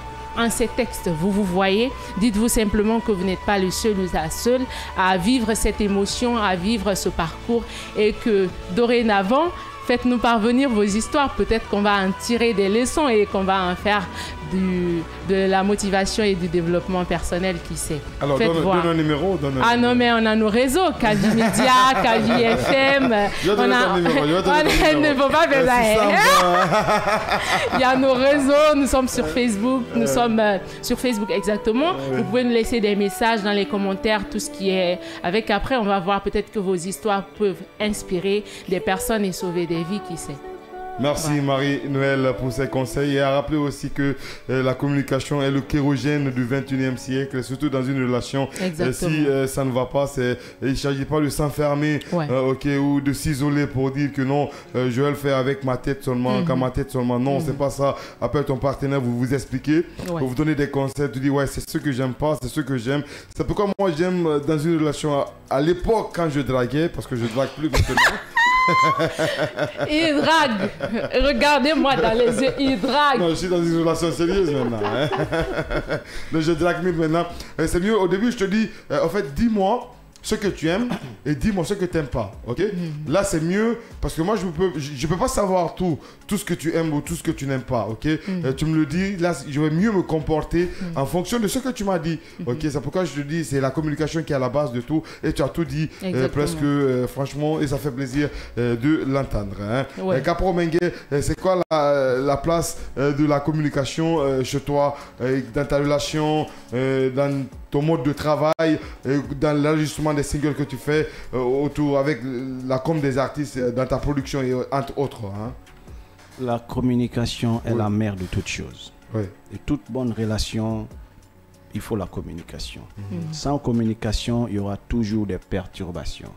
Speaker 2: vous vous voyez, dites-vous simplement que vous n'êtes pas le seul ou la seule à vivre cette émotion, à vivre ce parcours et que dorénavant, faites-nous parvenir vos histoires. Peut-être qu'on va en tirer des leçons et qu'on va en faire de la motivation et du développement personnel, qui sait.
Speaker 1: Alors, donne un numéro.
Speaker 2: Non, mais on a nos réseaux, Kavi Média, Kavi FM. Ne faut pas faire ça. Il y a nos réseaux, nous sommes sur Facebook. Nous sommes sur Facebook, exactement. Vous pouvez nous laisser des messages dans les commentaires, tout ce qui est avec. Après, on va voir peut-être que vos histoires peuvent inspirer des personnes et sauver des vies, qui sait.
Speaker 1: Merci Marie-Noël pour ces conseils et à rappeler aussi que la communication est le kérogène du 21e siècle, surtout dans une relation. Si ça ne va pas, il ne s'agit pas de s'enfermer ou de s'isoler pour dire que non, je vais le faire avec ma tête seulement, qu'à ma tête seulement. Non, c'est pas ça. Appelle ton partenaire, vous vous expliquez, vous donner des conseils, tu dis ouais, c'est ce que j'aime pas, c'est ce que j'aime. C'est pourquoi moi j'aime dans une relation à l'époque quand je draguais, parce que je drague plus maintenant.
Speaker 2: Il drague. Regardez-moi dans les yeux, il drague.
Speaker 1: Non, je suis dans une relation sérieuse maintenant. Donc je drague maintenant. C'est mieux, au début je te dis, en fait, dis-moi ce que tu aimes et dis-moi ce que tu n'aimes pas. Ok? Là, c'est mieux parce que moi, je ne peux pas savoir tout ce que tu aimes ou tout ce que tu n'aimes pas. Ok? Tu me le dis, là, je vais mieux me comporter en fonction de ce que tu m'as dit. Ok? C'est pourquoi je te dis, c'est la communication qui est à la base de tout et tu as tout dit presque, franchement, et ça fait plaisir de l'entendre. Hein? Kaporo Mengue, c'est quoi la place de la communication chez toi, dans ta relation, dans ton mode de travail, dans l'enregistrement des singles que tu fais autour avec la com des artistes dans ta production et entre autres. Hein?
Speaker 3: La communication est la mère de toutes choses. Et toute bonne relation, il faut la communication. Sans communication, il y aura toujours des perturbations.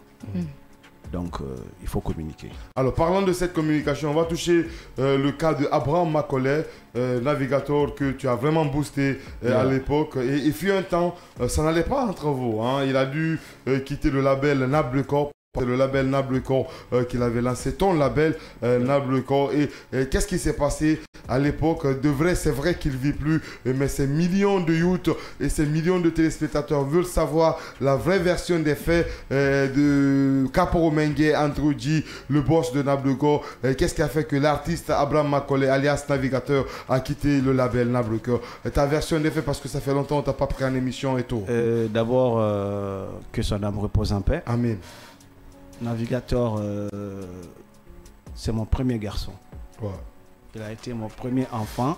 Speaker 3: Donc, il faut communiquer. Alors,
Speaker 1: parlant de cette communication, on va toucher le cas de Abraham Macaulay, navigateur que tu as vraiment boosté à l'époque. Et il fut un temps, ça n'allait pas entre vous. Hein. Il a dû quitter le label Nablecorp. C'est le label Nablecorp qu'il avait lancé, ton label Nablecorp. Et qu'est-ce qui s'est passé à l'époque? C'est vrai qu'il ne vit plus, mais ces millions de youths et ces millions de téléspectateurs veulent savoir la vraie version des faits de Kaporo Mengue, Androji, le boss de Nablecorp. Qu'est-ce qui a fait que l'artiste Abraham Macaulay, alias Navigateur, a quitté le label Nablecorp? Ta version des faits, parce que ça fait longtemps que tu n'as pas pris en émission et tout.
Speaker 3: D'abord, que son âme repose en paix.
Speaker 1: Amen.
Speaker 3: Navigateur, c'est mon premier garçon. Il a été mon premier enfant.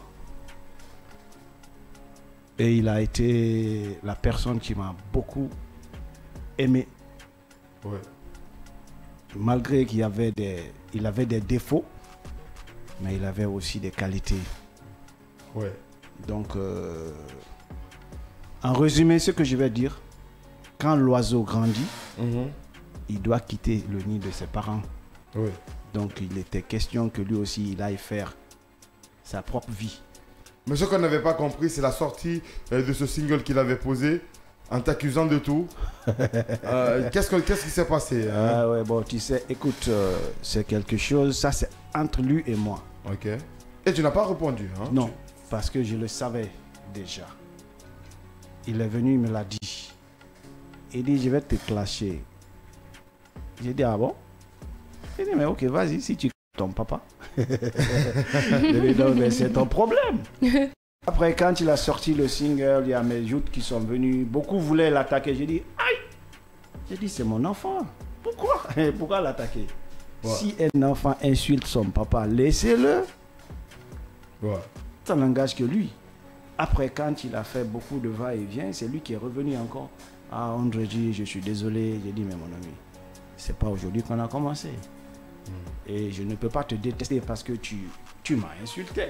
Speaker 3: Et il a été la personne qui m'a beaucoup aimé. Malgré qu'il avait des défauts, mais il avait aussi des qualités. Donc, en résumé, ce que je vais dire, quand l'oiseau grandit, il doit quitter le nid de ses parents. Donc il était question que lui aussi il aille faire sa propre vie.
Speaker 1: Mais ce qu'on n'avait pas compris, c'est la sortie de ce single qu'il avait posé en t'accusant de tout. Qu'est-ce qui s'est passé hein?
Speaker 3: Bon, tu sais, écoute, c'est quelque chose, ça c'est entre lui et moi.
Speaker 1: Et tu n'as pas répondu hein?
Speaker 3: Non, parce que je le savais déjà. Il est venu, il me l'a dit. Il dit, je vais te clasher. J'ai dit, ah bon? Il dit, mais ok, vas-y, si tu ton papa. Je lui dis, mais c'est ton problème. Après, quand il a sorti le single, il y a mes youths qui sont venus. Beaucoup voulaient l'attaquer. J'ai dit, aïe! J'ai dit, c'est mon enfant. Pourquoi? Pourquoi l'attaquer? Si un enfant insulte son papa, laissez-le. Ça n'engage que lui. Après, quand il a fait beaucoup de va-et-vient, c'est lui qui est revenu encore. Ah, Androji, je suis désolé. J'ai dit, mais mon ami, c'est pas aujourd'hui qu'on a commencé. Et je ne peux pas te détester parce que tu m'as insulté.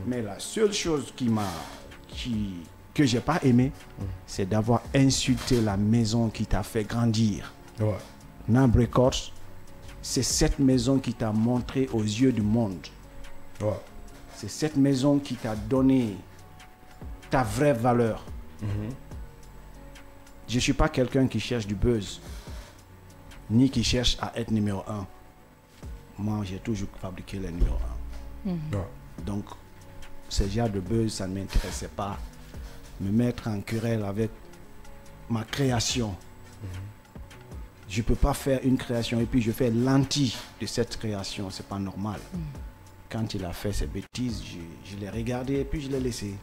Speaker 3: Mais la seule chose que j'ai pas aimé, c'est d'avoir insulté la maison qui t'a fait grandir. Nablecorp, c'est cette maison qui t'a montré aux yeux du monde. C'est cette maison qui t'a donné ta vraie valeur. Je ne suis pas quelqu'un qui cherche du buzz, ni qui cherche à être numéro 1. moi, j'ai toujours fabriqué les numéros 1. Donc, ce genre de buzz, ça ne m'intéressait pas. Me mettre en querelle avec ma création. Je ne peux pas faire une création et puis je fais l'anti de cette création. C'est pas normal. Quand il a fait ses bêtises, je l'ai regardé et puis je l'ai laissé.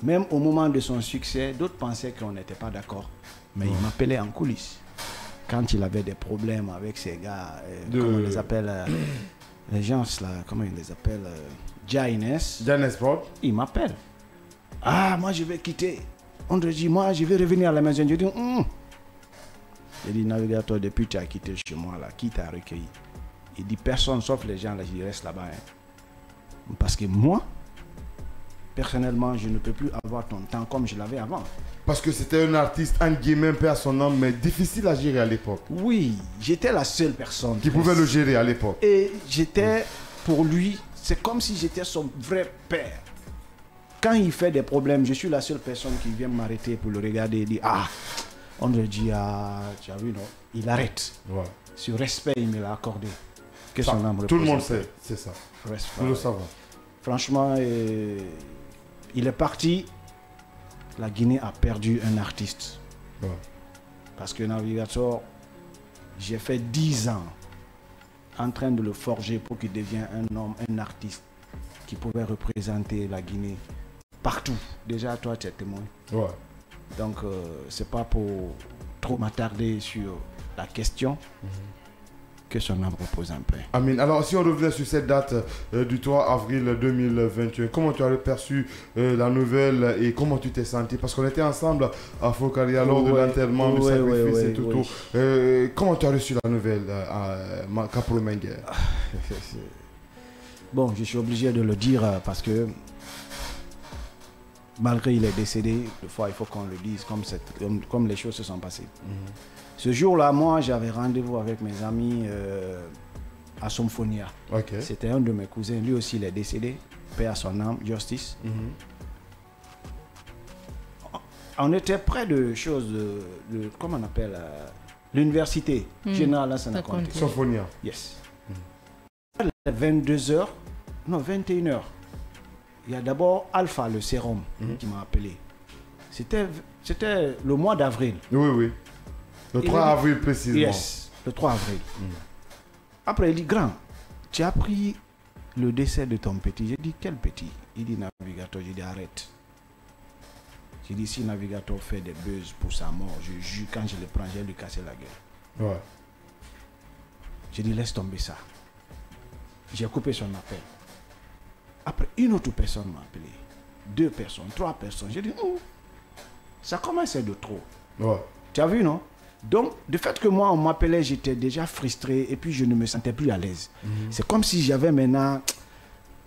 Speaker 3: Même au moment de son succès, d'autres pensaient qu'on n'était pas d'accord. Mais il m'appelait en coulisses. Quand il avait des problèmes avec ces gars, comment on les appelle, les gens là, comment ils les appellent, Jaines
Speaker 1: Sport.
Speaker 3: Il m'appelle. Ah, moi je vais quitter. On te dit, moi je vais revenir à la maison. Je dis, J'ai dit, Navigator, depuis que tu as quitté chez moi, là, qui t'a recueilli? Il dit, personne sauf les gens là, je reste là-bas. Hein. Parce que moi, personnellement, je ne peux plus avoir ton temps comme je l'avais avant.
Speaker 1: Parce que c'était un artiste, un guillemets, père son nom, mais difficile à gérer à l'époque.
Speaker 3: Oui, j'étais la seule personne
Speaker 1: qui pouvait le gérer à l'époque.
Speaker 3: Et j'étais, pour lui, c'est comme si j'étais son vrai père. Quand il fait des problèmes, je suis la seule personne qui vient m'arrêter pour le regarder et dire, ah, on le dit, ah, tu as vu, non? Il arrête.
Speaker 1: Ouais.
Speaker 3: Ce respect, il me l'a accordé. Que
Speaker 1: Ça,
Speaker 3: son âme
Speaker 1: tout le monde sait, c'est ça.
Speaker 3: Respect.
Speaker 1: Nous le savons.
Speaker 3: Franchement, il est parti. La Guinée a perdu un artiste.
Speaker 1: Ouais.
Speaker 3: Parce que Navigator, j'ai fait 10 ans en train de le forger pour qu'il devienne un homme, un artiste qui pouvait représenter la Guinée partout. Déjà, toi, tu es témoin.
Speaker 1: Ouais.
Speaker 3: Donc, c'est pas pour trop m'attarder sur la question que son âme repose un peu.
Speaker 1: Amin. Alors, si on revenait sur cette date du 3 avril 2021, comment tu as perçu la nouvelle et comment tu t'es senti? Parce qu'on était ensemble à Focaria lors de l'enterrement, le sacrifice et tout. Comment tu as reçu la nouvelle à Kaporo Mengue?
Speaker 3: Bon, je suis obligé de le dire parce que malgré il est décédé, des fois il faut qu'on le dise comme les choses se sont passées. Ce jour-là, moi, j'avais rendez-vous avec mes amis à Somphonia.
Speaker 1: Okay.
Speaker 3: C'était un de mes cousins. Lui aussi, il est décédé. Paix à son âme, Justice. On était près de choses, comment on appelle, l'université générale Lansana Conté.
Speaker 1: Somphonia.
Speaker 3: Yes. À 22h, non, 21h, il y a d'abord Alpha, le sérum, qui m'a appelé. C'était le mois d'avril.
Speaker 1: Oui, oui. Le 3 avril précisément.
Speaker 3: Yes, le 3 avril. Après, il dit, grand, tu as pris le décès de ton petit. J'ai dit, quel petit? Il dit, Navigator. J'ai dit, arrête. J'ai dit, si Navigator fait des buzz pour sa mort, je jure, quand je le prends, je vais lui casser la gueule.
Speaker 1: Ouais.
Speaker 3: J'ai dit, laisse tomber ça. J'ai coupé son appel. Après, une autre personne m'a appelé. 2 personnes, 3 personnes. J'ai dit, ça commence à être de trop.
Speaker 1: Ouais.
Speaker 3: Tu as vu, non? Donc, du fait que moi, on m'appelait, j'étais déjà frustré et puis je ne me sentais plus à l'aise. C'est comme si j'avais maintenant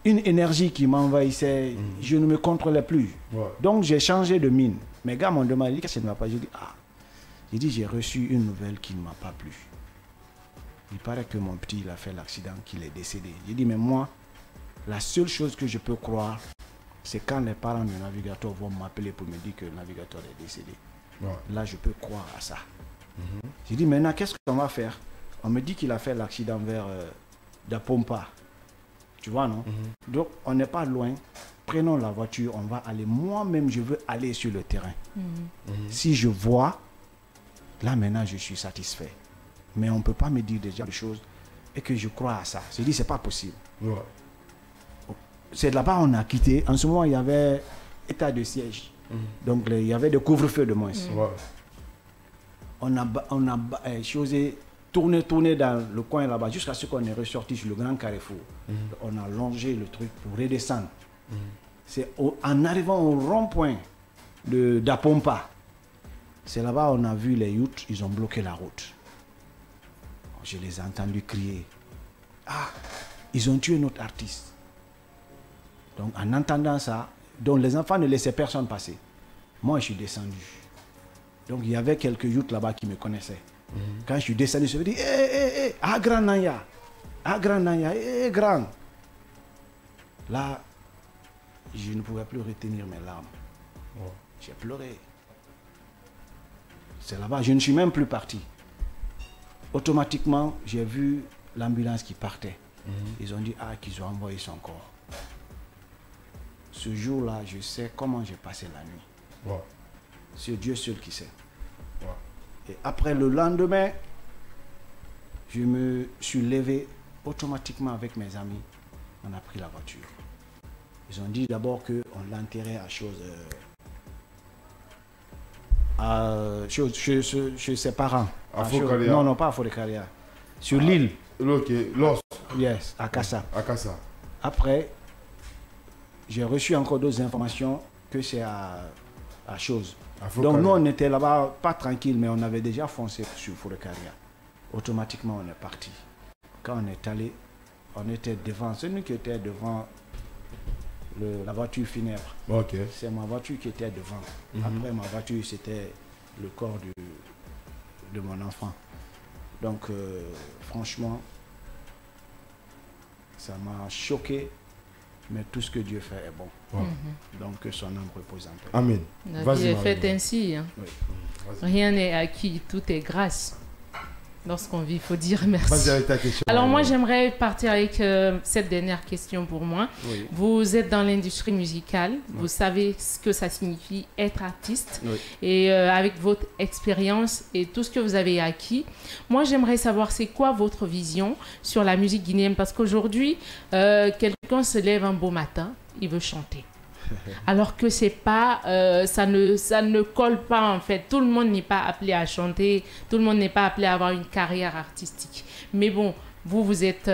Speaker 3: une énergie qui m'envahissait. Je ne me contrôlais plus.
Speaker 1: Ouais.
Speaker 3: Donc, j'ai changé de mine. Mes gars m'ont demandé, qu'est-ce que ça ne va pas? J'ai dit, J'ai dit, j'ai reçu une nouvelle qui ne m'a pas plu. Il paraît que mon petit, il a fait l'accident, qu'il est décédé. J'ai dit, mais moi, la seule chose que je peux croire, c'est quand les parents du Navigator vont m'appeler pour me dire que le Navigator est décédé.
Speaker 1: Ouais.
Speaker 3: Là, je peux croire à ça. J'ai dit, maintenant, qu'est-ce qu'on va faire? On me dit qu'il a fait l'accident vers Dapompa. Tu vois, non? Donc, on n'est pas loin. Prenons la voiture, on va aller. Moi-même, je veux aller sur le terrain. Si je vois, là, maintenant, je suis satisfait. Mais on ne peut pas me dire déjà des choses et que je crois à ça. Je dis, c'est pas possible.
Speaker 1: Ouais.
Speaker 3: C'est là-bas on a quitté. En ce moment, il y avait état de siège. Donc, il y avait des couvre-feux de moins.
Speaker 1: Ouais.
Speaker 3: On a chose, tourné dans le coin là-bas jusqu'à ce qu'on est ressorti sur le grand carrefour. On a longé le truc pour redescendre. C'est en arrivant au rond-point d'Apompa. C'est là-bas on a vu les youths, ils ont bloqué la route. Je les ai entendus crier. Ah, ils ont tué notre artiste. Donc en entendant ça, donc les enfants ne laissaient personne passer. Moi, je suis descendu. Donc il y avait quelques youths là-bas qui me connaissaient. Quand je suis descendu, je me dis, ah grand Naya, grand. Là, je ne pouvais plus retenir mes larmes.
Speaker 1: Ouais.
Speaker 3: J'ai pleuré. C'est là-bas, je ne suis même plus parti. Automatiquement, j'ai vu l'ambulance qui partait. Ils ont dit qu'ils ont envoyé son corps. Ce jour-là, je sais comment j'ai passé la nuit.
Speaker 1: Wow.
Speaker 3: C'est Dieu seul qui sait.
Speaker 1: Wow.
Speaker 3: Et après le lendemain, je me suis levé automatiquement avec mes amis. On a pris la voiture. Ils ont dit d'abord qu'on l'enterrait chez ses parents. Non, pas à Fodecaria. Sur l'île.
Speaker 1: Ok, Los.
Speaker 3: Yes, à Kassa.
Speaker 1: À Kassa.
Speaker 3: Après, j'ai reçu encore d'autres informations que c'est à Chose. Donc nous, on était là-bas, pas tranquille, mais on avait déjà foncé sur Fodecaria. Automatiquement, on est parti. Quand on est allé, on était devant, celui qui était devant la voiture funèbre.
Speaker 1: Ok.
Speaker 3: C'est ma voiture qui était devant. Après, ma voiture, c'était le corps de mon enfant. Donc, franchement, ça m'a choqué, mais tout ce que Dieu fait est bon. Donc, que son âme repose en paix.
Speaker 1: Amen.
Speaker 2: La vie est faite ainsi. Hein.
Speaker 3: Oui.
Speaker 2: Rien n'est acquis, tout est grâce. Lorsqu'on vit, il faut dire merci.
Speaker 1: Vas-y avec ta question.
Speaker 2: Alors moi, j'aimerais partir avec cette dernière question pour moi.
Speaker 3: Oui.
Speaker 2: Vous êtes dans l'industrie musicale, vous savez ce que ça signifie être artiste.
Speaker 3: Oui.
Speaker 2: Et avec votre expérience et tout ce que vous avez acquis, moi, j'aimerais savoir c'est quoi votre vision sur la musique guinéenne. Parce qu'aujourd'hui, quelqu'un se lève un beau matin, il veut chanter. Alors que c'est pas, ça ne colle pas en fait. Tout le monde n'est pas appelé à chanter, tout le monde n'est pas appelé à avoir une carrière artistique. Mais bon, vous êtes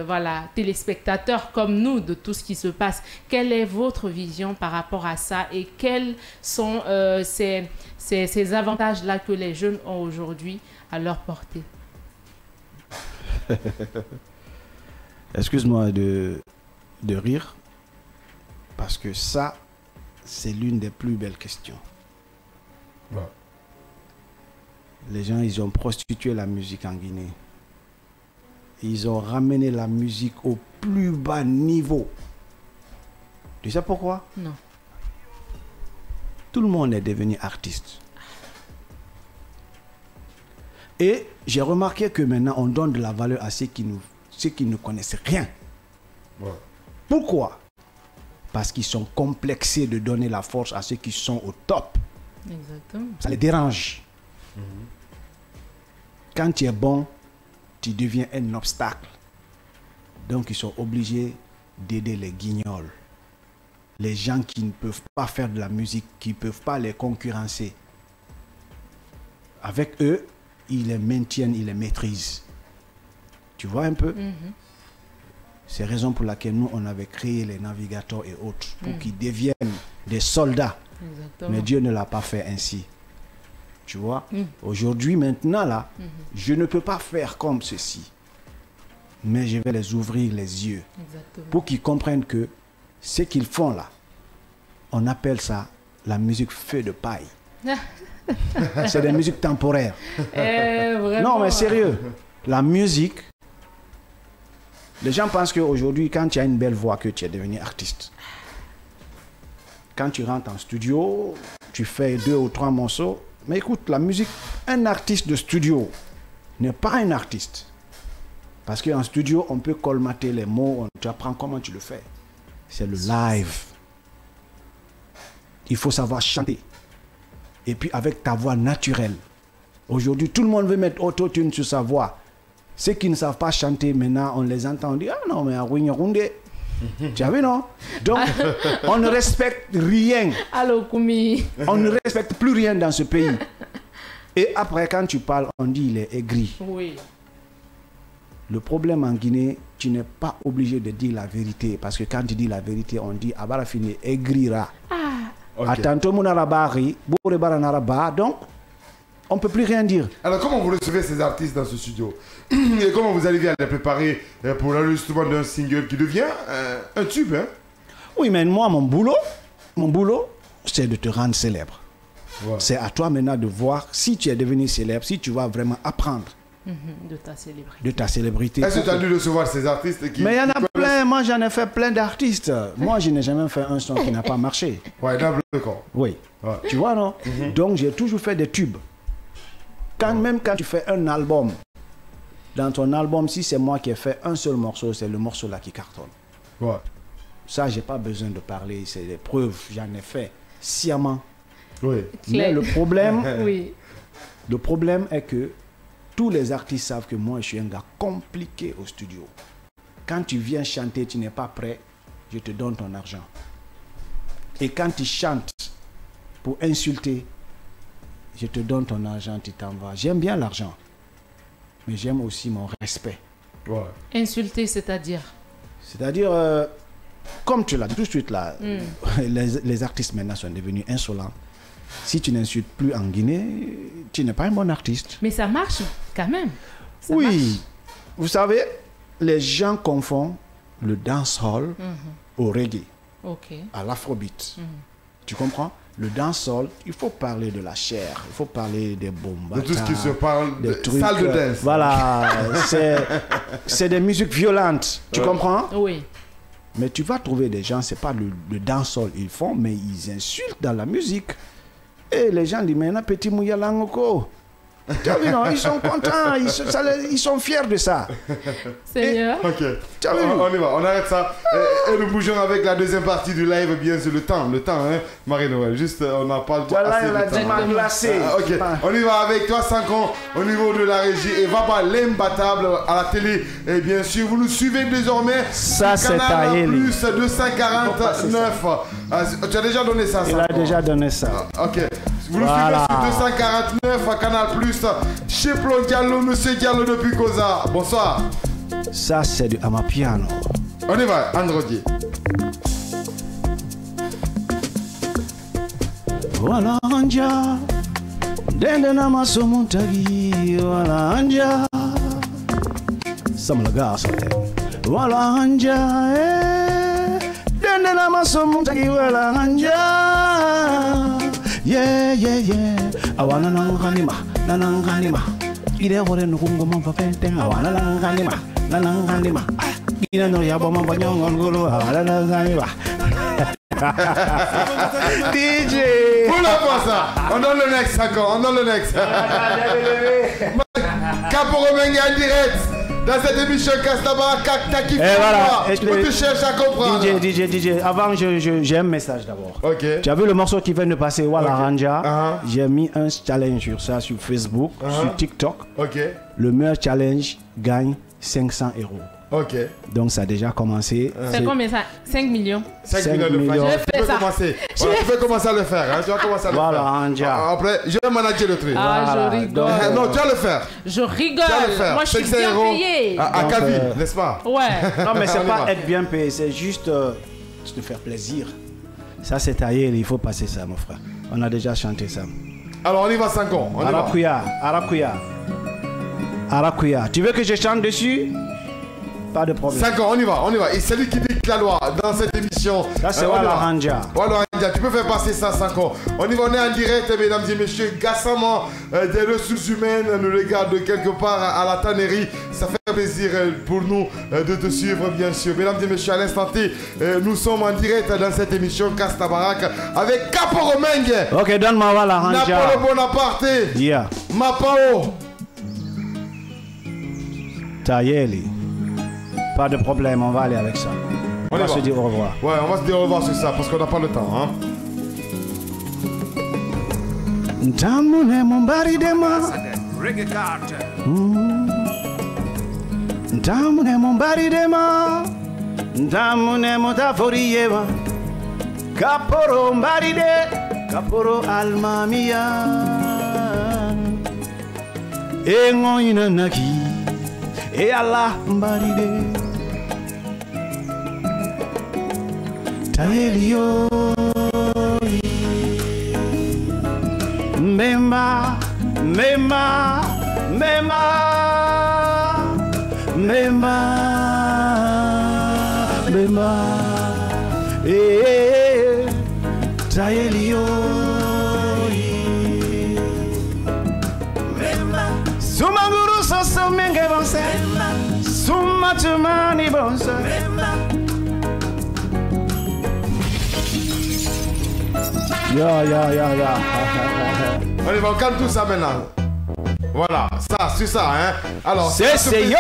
Speaker 2: voilà, téléspectateurs comme nous de tout ce qui se passe. Quelle est votre vision par rapport à ça et quels sont ces avantages-là que les jeunes ont aujourd'hui à leur portée?
Speaker 3: Excuse-moi de rire. Parce que ça, c'est l'une des plus belles questions.
Speaker 1: Ouais.
Speaker 3: Les gens, ils ont prostitué la musique en Guinée. Ils ont ramené la musique au plus bas niveau. Tu sais pourquoi?
Speaker 2: Non.
Speaker 3: Tout le monde est devenu artiste. Et j'ai remarqué que maintenant, on donne de la valeur à ceux qui ne connaissent rien.
Speaker 1: Ouais.
Speaker 3: Pourquoi? Parce qu'ils sont complexés de donner la force à ceux qui sont au top.
Speaker 2: Exactement.
Speaker 3: Ça les dérange. Quand tu es bon, tu deviens un obstacle. Donc ils sont obligés d'aider les guignols. Les gens qui ne peuvent pas faire de la musique, qui ne peuvent pas les concurrencer. Avec eux, ils les maintiennent, ils les maîtrisent. Tu vois un peu? C'est la raison pour laquelle nous, on avait créé les navigateurs et autres, pour qu'ils deviennent des soldats.
Speaker 2: Exactement.
Speaker 3: Mais Dieu ne l'a pas fait ainsi. Tu vois? Aujourd'hui, maintenant, là, je ne peux pas faire comme ceci. Mais je vais les ouvrir les yeux.
Speaker 2: Exactement.
Speaker 3: Pour qu'ils comprennent que ce qu'ils font là, on appelle ça la musique feu de paille. C'est des musiques temporaires.
Speaker 2: Vraiment.
Speaker 3: Non, mais sérieux. La musique... Les gens pensent qu'aujourd'hui, quand tu as une belle voix, que tu es devenu artiste. Quand tu rentres en studio, tu fais 2 ou 3 morceaux. Mais écoute, la musique, un artiste de studio n'est pas un artiste. Parce qu'en studio, on peut colmater les mots, tu apprends comment tu le fais. C'est le live. Il faut savoir chanter. Et puis avec ta voix naturelle. Aujourd'hui, tout le monde veut mettre autotune sur sa voix. Ceux qui ne savent pas chanter, maintenant, on les entend, on dit, ah non, mais à Runde. Tu as vu, non? Donc, on ne respecte rien.
Speaker 2: Allô, Koumi.
Speaker 3: On ne respecte plus rien dans ce pays. Et après, quand tu parles, on dit, il est aigri.
Speaker 2: Oui.
Speaker 3: Le problème en Guinée, tu n'es pas obligé de dire la vérité. Parce que quand tu dis la vérité, on dit, Abarafine aigrira. Attends, mon arabari, Bore Baranaraba. Donc, on ne peut plus rien dire.
Speaker 1: Alors, comment vous recevez ces artistes dans ce studio? Et comment vous arrivez à les préparer pour l'enregistrement d'un single qui devient un tube, hein?
Speaker 3: Oui, mais moi, mon boulot, c'est de te rendre célèbre. Ouais. C'est à toi maintenant de voir si tu es devenu célèbre, si tu vas vraiment apprendre
Speaker 2: de ta célébrité.
Speaker 3: De ta célébrité.
Speaker 1: Est-ce que tu as dû recevoir ces artistes qui...
Speaker 3: Mais il y en a plein. Moi, j'en ai fait plein d'artistes. Moi, je n'ai jamais fait un son qui n'a pas marché.
Speaker 1: Ouais, d'accord.
Speaker 3: Oui. Ouais. Tu vois, non? Donc, j'ai toujours fait des tubes. Même quand tu fais un album, Dans ton album, si c'est moi qui ai fait un seul morceau, c'est le morceau là qui cartonne.
Speaker 1: Ouais.
Speaker 3: Ça, j'ai pas besoin de parler, c'est des preuves, j'en ai fait sciemment.
Speaker 1: Oui.
Speaker 3: Mais le problème,
Speaker 2: Oui.
Speaker 3: le problème est que tous les artistes savent que moi, je suis un gars compliqué au studio. Quand tu viens chanter, tu n'es pas prêt, je te donne ton argent. Et quand tu chantes pour insulter, je te donne ton argent, tu t'en vas. J'aime bien l'argent, mais j'aime aussi mon respect.
Speaker 1: Ouais.
Speaker 2: Insulter, c'est-à-dire?
Speaker 3: C'est-à-dire, comme tu l'as dit tout de suite là, les artistes maintenant sont devenus insolents. Si tu n'insultes plus en Guinée, tu n'es pas un bon artiste.
Speaker 2: Mais ça marche quand même. Ça
Speaker 3: Oui,
Speaker 2: marche.
Speaker 3: vous savez, les gens confondent le dancehall au reggae,
Speaker 2: Ok.
Speaker 3: à l'afrobeat. Tu comprends? Le dancehall, il faut parler de la chair, il faut parler des bombes.
Speaker 1: De tout ce qui se parle
Speaker 3: des
Speaker 1: de
Speaker 3: trucs,
Speaker 1: salle de dance.
Speaker 3: Voilà, c'est des musiques violentes, tu comprends?
Speaker 2: Oui.
Speaker 3: Mais tu vas trouver des gens, c'est pas le dancehall ils font, mais ils insultent dans la musique. Et les gens disent, mais un petit mouyalango. Tu as vu, non? Ils sont contents, ils sont fiers de ça.
Speaker 2: Seigneur.
Speaker 1: Ok,
Speaker 3: Tu as vu?
Speaker 1: on y va, on arrête ça. Et nous bougeons avec la deuxième partie du live, bien sûr, le temps, hein, Marie-Noël. Juste, on n'a pas
Speaker 3: Voilà,
Speaker 1: assez
Speaker 3: il a
Speaker 1: de
Speaker 3: dit
Speaker 1: temps.
Speaker 3: ma glacée.
Speaker 1: Ok, on y va avec toi, 5 ans, au niveau de la régie. Et Baba, l'imbattable à la télé. Et bien sûr, vous nous suivez désormais.
Speaker 3: Ça,
Speaker 1: sur
Speaker 3: c'est
Speaker 1: Canal
Speaker 3: Taïli.
Speaker 1: Plus 249. Tu as déjà donné ça,
Speaker 3: Il a déjà donné ça.
Speaker 1: Ok. Vous nous
Speaker 3: Voilà.
Speaker 1: suivez sur 249 à Canal Plus. Chez Plon Diallo, Monsieur Diallo depuis Koza. Bonsoir.
Speaker 3: Ça, c'est du Amapiano.
Speaker 1: On y va, Androdier.
Speaker 3: Voilà, Anja. Dende na masomuntagi. Voilà, Anja. Samlaga sote. Voilà, Anja. Dende na masomuntagi. Voilà, Anja. Yeah, yeah, yeah. Awana nanganima, nanganima. Ide hore nukungo mamba pente. Awana nanganima, nanganima. Ina no yabo mamba nyongon gulu. Awana nanganima. DJ.
Speaker 1: Pour la fois ça. On donne le next encore, on donne le next. Caporo Mengue en direct. Dans cette émission Castaba, t'as kiffé
Speaker 3: voilà,
Speaker 1: on te cherche à comprendre.
Speaker 3: DJ, avant j'ai un message d'abord.
Speaker 1: Ok.
Speaker 3: Tu as vu le morceau qui vient de passer, Walla
Speaker 1: Ok.
Speaker 3: Ranja. J'ai mis un challenge sur ça, sur Facebook, sur TikTok.
Speaker 1: Ok.
Speaker 3: Le meilleur challenge gagne 500 €.
Speaker 1: Ok.
Speaker 3: Donc ça a déjà commencé.
Speaker 2: C'est combien ça? 5 millions.
Speaker 1: 5 millions de
Speaker 3: millions.
Speaker 1: francs.
Speaker 2: Je
Speaker 1: Tu
Speaker 2: fais
Speaker 1: peux
Speaker 2: ça.
Speaker 1: commencer. Voilà, tu peux commencer à le faire. Hein. Tu vas commencer à le
Speaker 3: Voilà,
Speaker 1: faire.
Speaker 3: Anja.
Speaker 1: Après, je vais manager le truc.
Speaker 2: Ah,
Speaker 3: Voilà,
Speaker 2: je rigole.
Speaker 3: donc,
Speaker 1: Non, tu vas le faire.
Speaker 2: Je rigole.
Speaker 1: Tu vas le faire.
Speaker 2: Moi, je suis
Speaker 1: 500
Speaker 2: bien
Speaker 1: €
Speaker 2: payé.
Speaker 1: à
Speaker 3: Donc,
Speaker 1: Kavi, n'est-ce pas?
Speaker 2: Ouais.
Speaker 3: Non mais c'est
Speaker 1: On y
Speaker 3: pas
Speaker 1: va.
Speaker 3: être bien payé, c'est juste te faire plaisir. Ça c'est taillé, il faut passer ça mon frère. On a déjà chanté ça.
Speaker 1: Alors, on y va 5 ans. On y va.
Speaker 3: Arakuya, Arakuya. Arakuya. Tu veux que je chante dessus? Pas de problème.
Speaker 1: 5 ans, on y va, on y va. Et c'est lui qui dicte la loi dans cette émission.
Speaker 3: Ça c'est
Speaker 1: on y
Speaker 3: Walla
Speaker 1: va.
Speaker 3: Ranja.
Speaker 1: Voilà, India, tu peux faire passer ça 5 ans. On y va, on est en direct, mesdames et messieurs. Gassamment des ressources humaines nous regarde de quelque part à la tannerie. Ça fait plaisir pour nous de te suivre, bien sûr. Mesdames et messieurs, à l'instant T, nous sommes en direct dans cette émission Castabarak avec Caporo Mengue,
Speaker 3: Ok, donne-moi Walla Ranja.
Speaker 1: Napoléon Bonaparte,
Speaker 3: Yeah.
Speaker 1: Mapao.
Speaker 3: Taillé. Pas de problème, on va aller avec ça. On
Speaker 1: On y
Speaker 3: va
Speaker 1: va.
Speaker 3: se dire au revoir.
Speaker 1: Ouais, on va se dire au revoir sur ça parce qu'on n'a pas le temps. Hein.
Speaker 3: Ntamune mumbari dema. Ntamune mumbari dema. Ntamune mutafori yema. Kaporo mbari de. Kaporo almamia. Engo inanaki. E Allah mbari de. Taelio. Mema, mema, mema, mema, mema, Taelio, Sumanguru soso menge bonse, Sumatumani bonse. Ya.
Speaker 1: On y va, on calme tout ça maintenant. Voilà, ça, c'est ça, hein. Alors,
Speaker 3: c'est yo.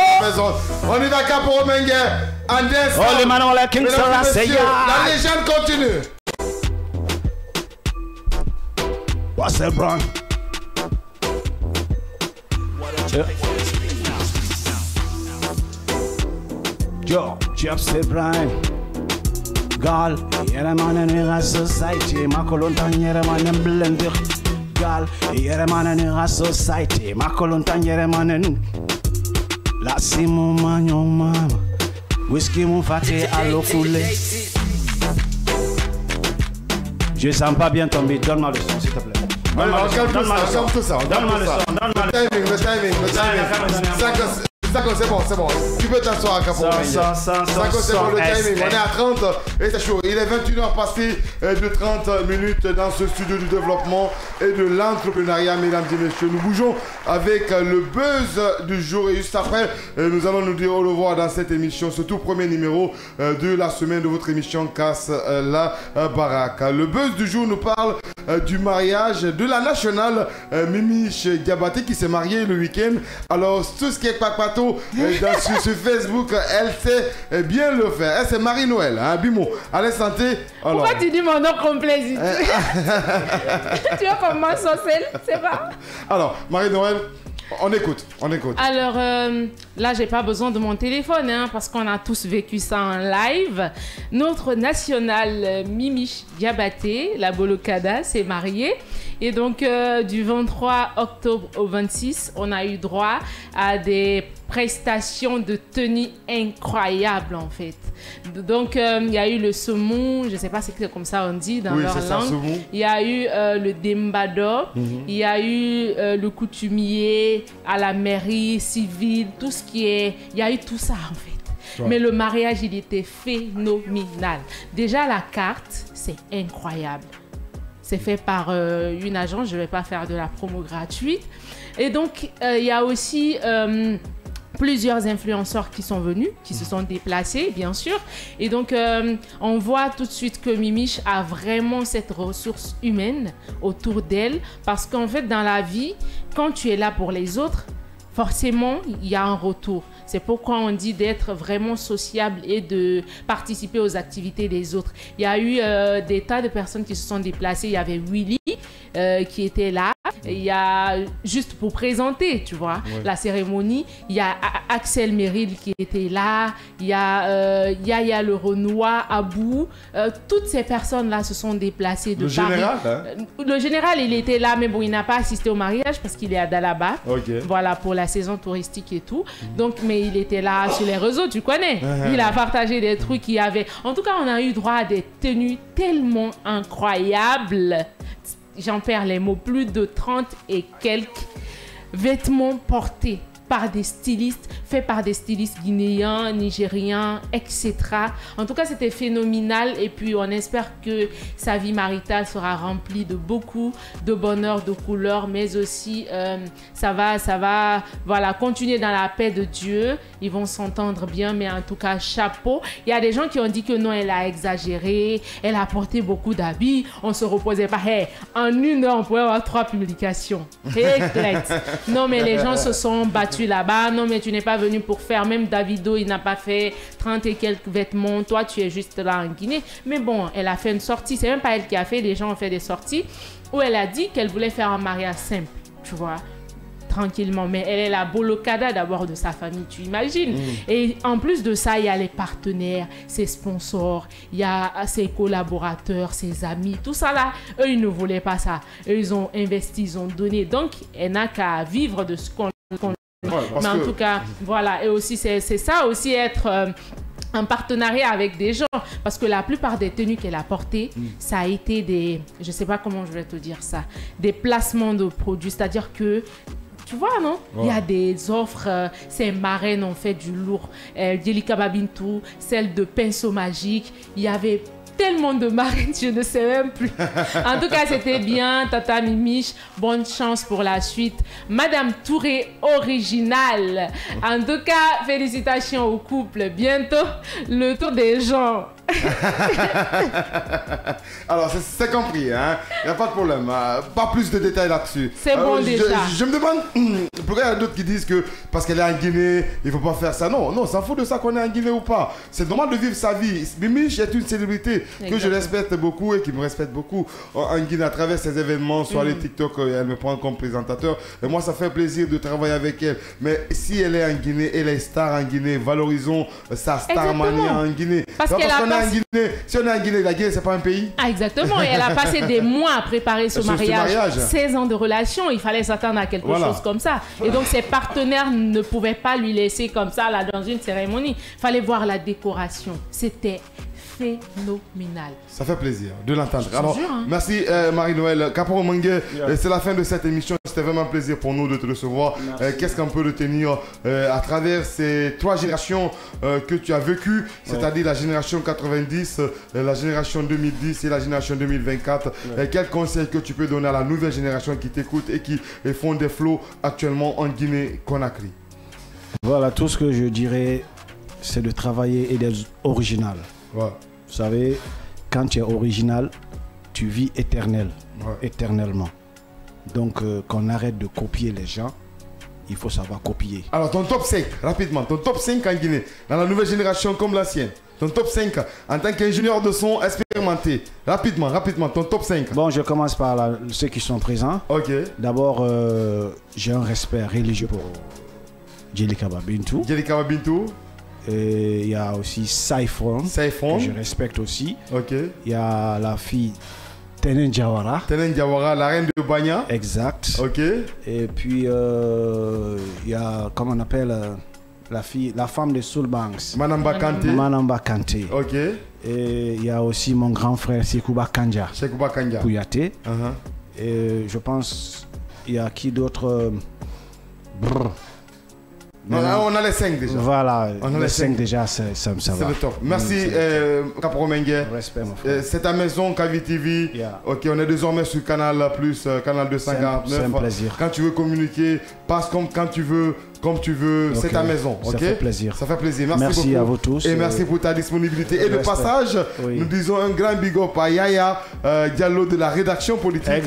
Speaker 1: On y va, Caporo Mengue.
Speaker 3: Oh, le manon, la King Sarah, c'est yo.
Speaker 1: La légende continue.
Speaker 3: What's up, Brown? Yo, Jeff Sebran. Gal, yere manen ira society, makolon tan yere manen blender. Gal, yere manen ira society, makolon tan yere manen. La si mon magnon mama, whisky mon faté à l'eau coulée. Je sens pas bien tomber, donne-moi le son s'il te plaît.
Speaker 1: Donne-moi tout ça. Le timing. D'accord, c'est bon. Tu peux t'asseoir à Caporo Mengue. D'accord, c'est bon, le timing. On est à 30 et c'est chaud. Il est 21h passé de 30 minutes dans ce studio du développement et de l'entrepreneuriat, mesdames et messieurs. Nous bougeons avec le buzz du jour et juste après, nous allons nous dire au revoir dans cette émission, ce tout premier numéro de la semaine de votre émission Casse la Baraque. Le buzz du jour nous parle du mariage de la nationale Mimiche Diabaté qui s'est mariée le week-end. Alors, tout ce qui est papato sur Facebook, elle sait bien le faire. Elle c'est Marie-Noël, hein, Bimo. Allez, santé. Alors...
Speaker 2: Pourquoi tu dis mon nom complet? Tu vois comment sorcelle, c'est pas.
Speaker 1: Alors, Marie-Noël, on écoute.
Speaker 2: Alors là, j'ai pas besoin de mon téléphone, hein, parce qu'on a tous vécu ça en live. Notre nationale Mimiche Diabaté, la Bolokada, s'est mariée. Et donc, du 23 octobre au 26, on a eu droit à des prestations de tenue incroyables, en fait. Donc, il y a eu le saumon, je ne sais pas si c'est comme ça on dit dans leur langue. Il y a eu le dembado, il y a eu le coutumier à la mairie civile, tout ce qui est... Il y a eu tout ça, en fait. Ouais. Mais le mariage, il était phénoménal. Déjà, la carte, c'est incroyable. C'est fait par une agence, je ne vais pas faire de la promo gratuite. Et donc, il y a aussi plusieurs influenceurs qui sont venus, qui se sont déplacés, bien sûr. Et donc, on voit tout de suite que Mimiche a vraiment cette ressource humaine autour d'elle. Parce qu'en fait, dans la vie, quand tu es là pour les autres, forcément, il y a un retour. C'est pourquoi on dit d'être vraiment sociable et de participer aux activités des autres. Il y a eu des tas de personnes qui se sont déplacées. Il y avait Willy qui était là. Il y a, juste pour présenter, tu vois, la cérémonie, il y a Axel Merrill qui était là. Il y a Yaya le Renoir, Abou. Toutes ces personnes-là se sont déplacées de Paris.
Speaker 1: Général, hein?
Speaker 2: Le général, il était là, mais bon, il n'a pas assisté au mariage parce qu'il est à Dalaba.
Speaker 1: Okay.
Speaker 2: Voilà, pour la saison touristique et tout. Donc, mais il était là sur les réseaux, tu connais. Il a partagé des trucs qu'il y avait. En tout cas, on a eu droit à des tenues tellement incroyables. J'en perds les mots. Plus de 30 et quelques vêtements portés par des stylistes, faits par des stylistes guinéens, nigériens, etc. En tout cas, c'était phénoménal et puis on espère que sa vie maritale sera remplie de beaucoup de bonheur, de couleurs, mais aussi ça va voilà, continuer dans la paix de Dieu. Ils vont s'entendre bien, mais en tout cas, chapeau. Il y a des gens qui ont dit que non, elle a exagéré, elle a porté beaucoup d'habits, on se reposait pas. Hey, en une heure, on pouvait avoir 3 publications. Non, mais les gens se sont battus là-bas. Non, mais tu n'es pas venu pour faire. Même Davido, il n'a pas fait 30 et quelques vêtements. Toi, tu es juste là en Guinée. Mais bon, elle a fait une sortie. C'est même pas elle qui a fait. Les gens ont fait des sorties où elle a dit qu'elle voulait faire un mariage simple. Tu vois, tranquillement. Mais elle est la bolokada d'abord de sa famille, tu imagines. Et en plus de ça, il y a les partenaires, ses sponsors, il y a ses collaborateurs, ses amis. Tout ça là, eux, ils ne voulaient pas ça. Eux, ils ont investi, ils ont donné. Donc, elle n'a qu'à vivre de ce qu'on... Mais en tout cas, voilà. Et aussi, c'est ça aussi être en partenariat avec des gens. Parce que la plupart des tenues qu'elle a portées, ça a été des... Je sais pas comment je vais te dire ça. Des placements de produits. C'est-à-dire que... Tu vois, non? Il y a des offres. Ces marraines ont fait du lourd. Djelika Babintou, celle de Pinceau Magique. Il y avait... tellement de marraines, je ne sais même plus. En tout cas, c'était bien. Tata Mimiche, bonne chance pour la suite. Madame Touré, originale. En tout cas, félicitations au couple. Bientôt, le tour des gens
Speaker 1: Alors, c'est compris, hein. Il n'y a pas de problème. Pas plus de détails là-dessus.
Speaker 2: C'est bon déjà.
Speaker 1: Je me demande pourquoi il y a d'autres qui disent que parce qu'elle est en Guinée, il ne faut pas faire ça. Non, non, ça fout de ça qu'on est en Guinée ou pas. C'est normal de vivre sa vie. Mimiche est une célébrité que je respecte beaucoup et qui me respecte beaucoup en Guinée à travers ses événements, soit les TikTok, elle me prend comme présentateur. Et moi, ça fait plaisir de travailler avec elle. Mais si elle est en Guinée, elle est star en Guinée, valorisons sa starmania en Guinée.
Speaker 2: Parce qu'elle a
Speaker 1: en Guinée, si on est en Guinée, la Guinée, c'est pas un pays.
Speaker 2: Ah, exactement. Et elle a passé des mois à préparer ce mariage. 16 ans de relation. Il fallait s'attendre à quelque chose comme ça. Et donc, ses partenaires ne pouvaient pas lui laisser comme ça, là, dans une cérémonie. Il fallait voir la décoration. C'était phénoménal.
Speaker 1: Ça fait plaisir de l'entendre. Alors,
Speaker 2: jure, hein.
Speaker 1: Merci Marie-Noël. Kaporo Mengue, c'est la fin de cette émission. C'était vraiment un plaisir pour nous de te recevoir. Qu'est-ce qu'on peut retenir à travers ces 3 générations que tu as vécues, c'est-à-dire la génération 90, la génération 2010 et la génération 2024. Quels conseils que tu peux donner à la nouvelle génération qui t'écoute et qui font des flots actuellement en Guinée-Conakry?
Speaker 3: Voilà, tout ce que je dirais, c'est de travailler et d'être original.
Speaker 1: Ouais.
Speaker 3: Vous savez, quand tu es original, tu vis éternellement. Donc, qu'on arrête de copier les gens, il faut savoir copier.
Speaker 1: Alors, ton top 5, rapidement, ton top 5 en Guinée, dans la nouvelle génération comme la sienne. Ton top 5 en tant qu'ingénieur de son expérimenté. Rapidement, ton top 5.
Speaker 3: Bon, je commence par ceux qui sont présents.
Speaker 1: Ok.
Speaker 3: D'abord, j'ai un respect religieux pour Djelikaba Bintou.
Speaker 1: Djelikaba Bintou.
Speaker 3: Et il y a aussi Saifron, que je respecte aussi.
Speaker 1: Ok.
Speaker 3: Il y a la fille Tenen Diawara.
Speaker 1: Tenen Diawara, la reine de Banya.
Speaker 3: Exact.
Speaker 1: Ok.
Speaker 3: Et puis il y a, comment on appelle la femme de Soulbanks.
Speaker 1: Manamba Kanté.
Speaker 3: Manamba Kanté.
Speaker 1: Ok.
Speaker 3: Et il y a aussi mon grand frère Sekouba Kanja.
Speaker 1: Sekouba Kanja.
Speaker 3: Kouyaté. Et je pense, il y a qui d'autre
Speaker 1: on a les 5 déjà.
Speaker 3: Voilà, les 5 déjà, ça va.
Speaker 1: C'est le top. Merci, Kaporo Mengue.
Speaker 3: Respect, mon frère.
Speaker 1: C'est ta maison, Kavi TV.
Speaker 3: Yeah.
Speaker 1: Ok, on est désormais sur Canal Plus, Canal 249.
Speaker 3: C'est un plaisir.
Speaker 1: Quand tu veux communiquer, passe quand tu veux. Comme tu veux, c'est ta maison.
Speaker 3: Ça fait plaisir.
Speaker 1: Ça fait plaisir.
Speaker 3: Merci
Speaker 1: beaucoup.
Speaker 3: À vous tous.
Speaker 1: Et merci pour ta disponibilité. Et de passage, nous disons un grand big up à Yaya Diallo de la rédaction politique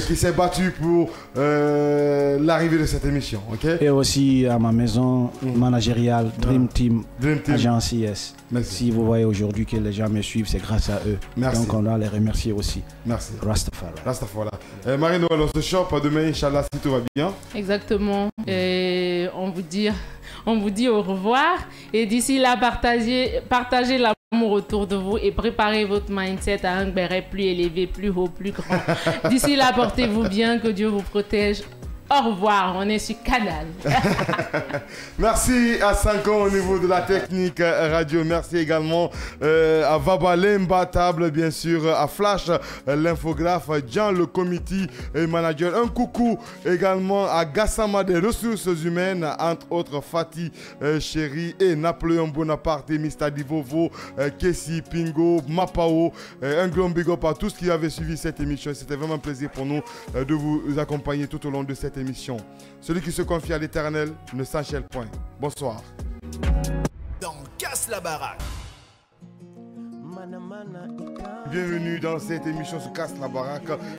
Speaker 1: qui s'est battu pour l'arrivée de cette émission. Okay?
Speaker 3: Et aussi à ma maison managériale Dream Team Agence IS. Si vous voyez aujourd'hui que les gens me suivent, c'est grâce à eux. Merci. Donc on doit les remercier aussi.
Speaker 1: Merci.
Speaker 3: Rastafari.
Speaker 1: Marie-Noël, on se chope demain, Inch'Allah, si tout va bien.
Speaker 2: Exactement. Et on vous dit au revoir. Et d'ici là, partagez l'amour autour de vous et préparez votre mindset à un béret plus élevé, plus haut, plus grand. D'ici là, portez-vous bien, que Dieu vous protège. Au revoir, on est sur Canal.
Speaker 1: Merci à 5 ans au niveau de la technique radio. Merci également à Vaba l'imbattable, bien sûr, à Flash, l'infographe, Jean le committee manager. Un coucou également à Gassama des ressources humaines, entre autres Fatih Chéri et Napoléon Bonaparte, Mr. Divovo, Kessi, Pingo, Mapao. Un grand big up à tous qui avaient suivi cette émission. C'était vraiment un plaisir pour nous de vous accompagner tout au long de cette émission. Celui qui se confie à l'Éternel ne s'enchaîne point. Bonsoir.
Speaker 4: Dans Casse la baraque.
Speaker 1: Bienvenue dans cette émission sur Casse la baraque.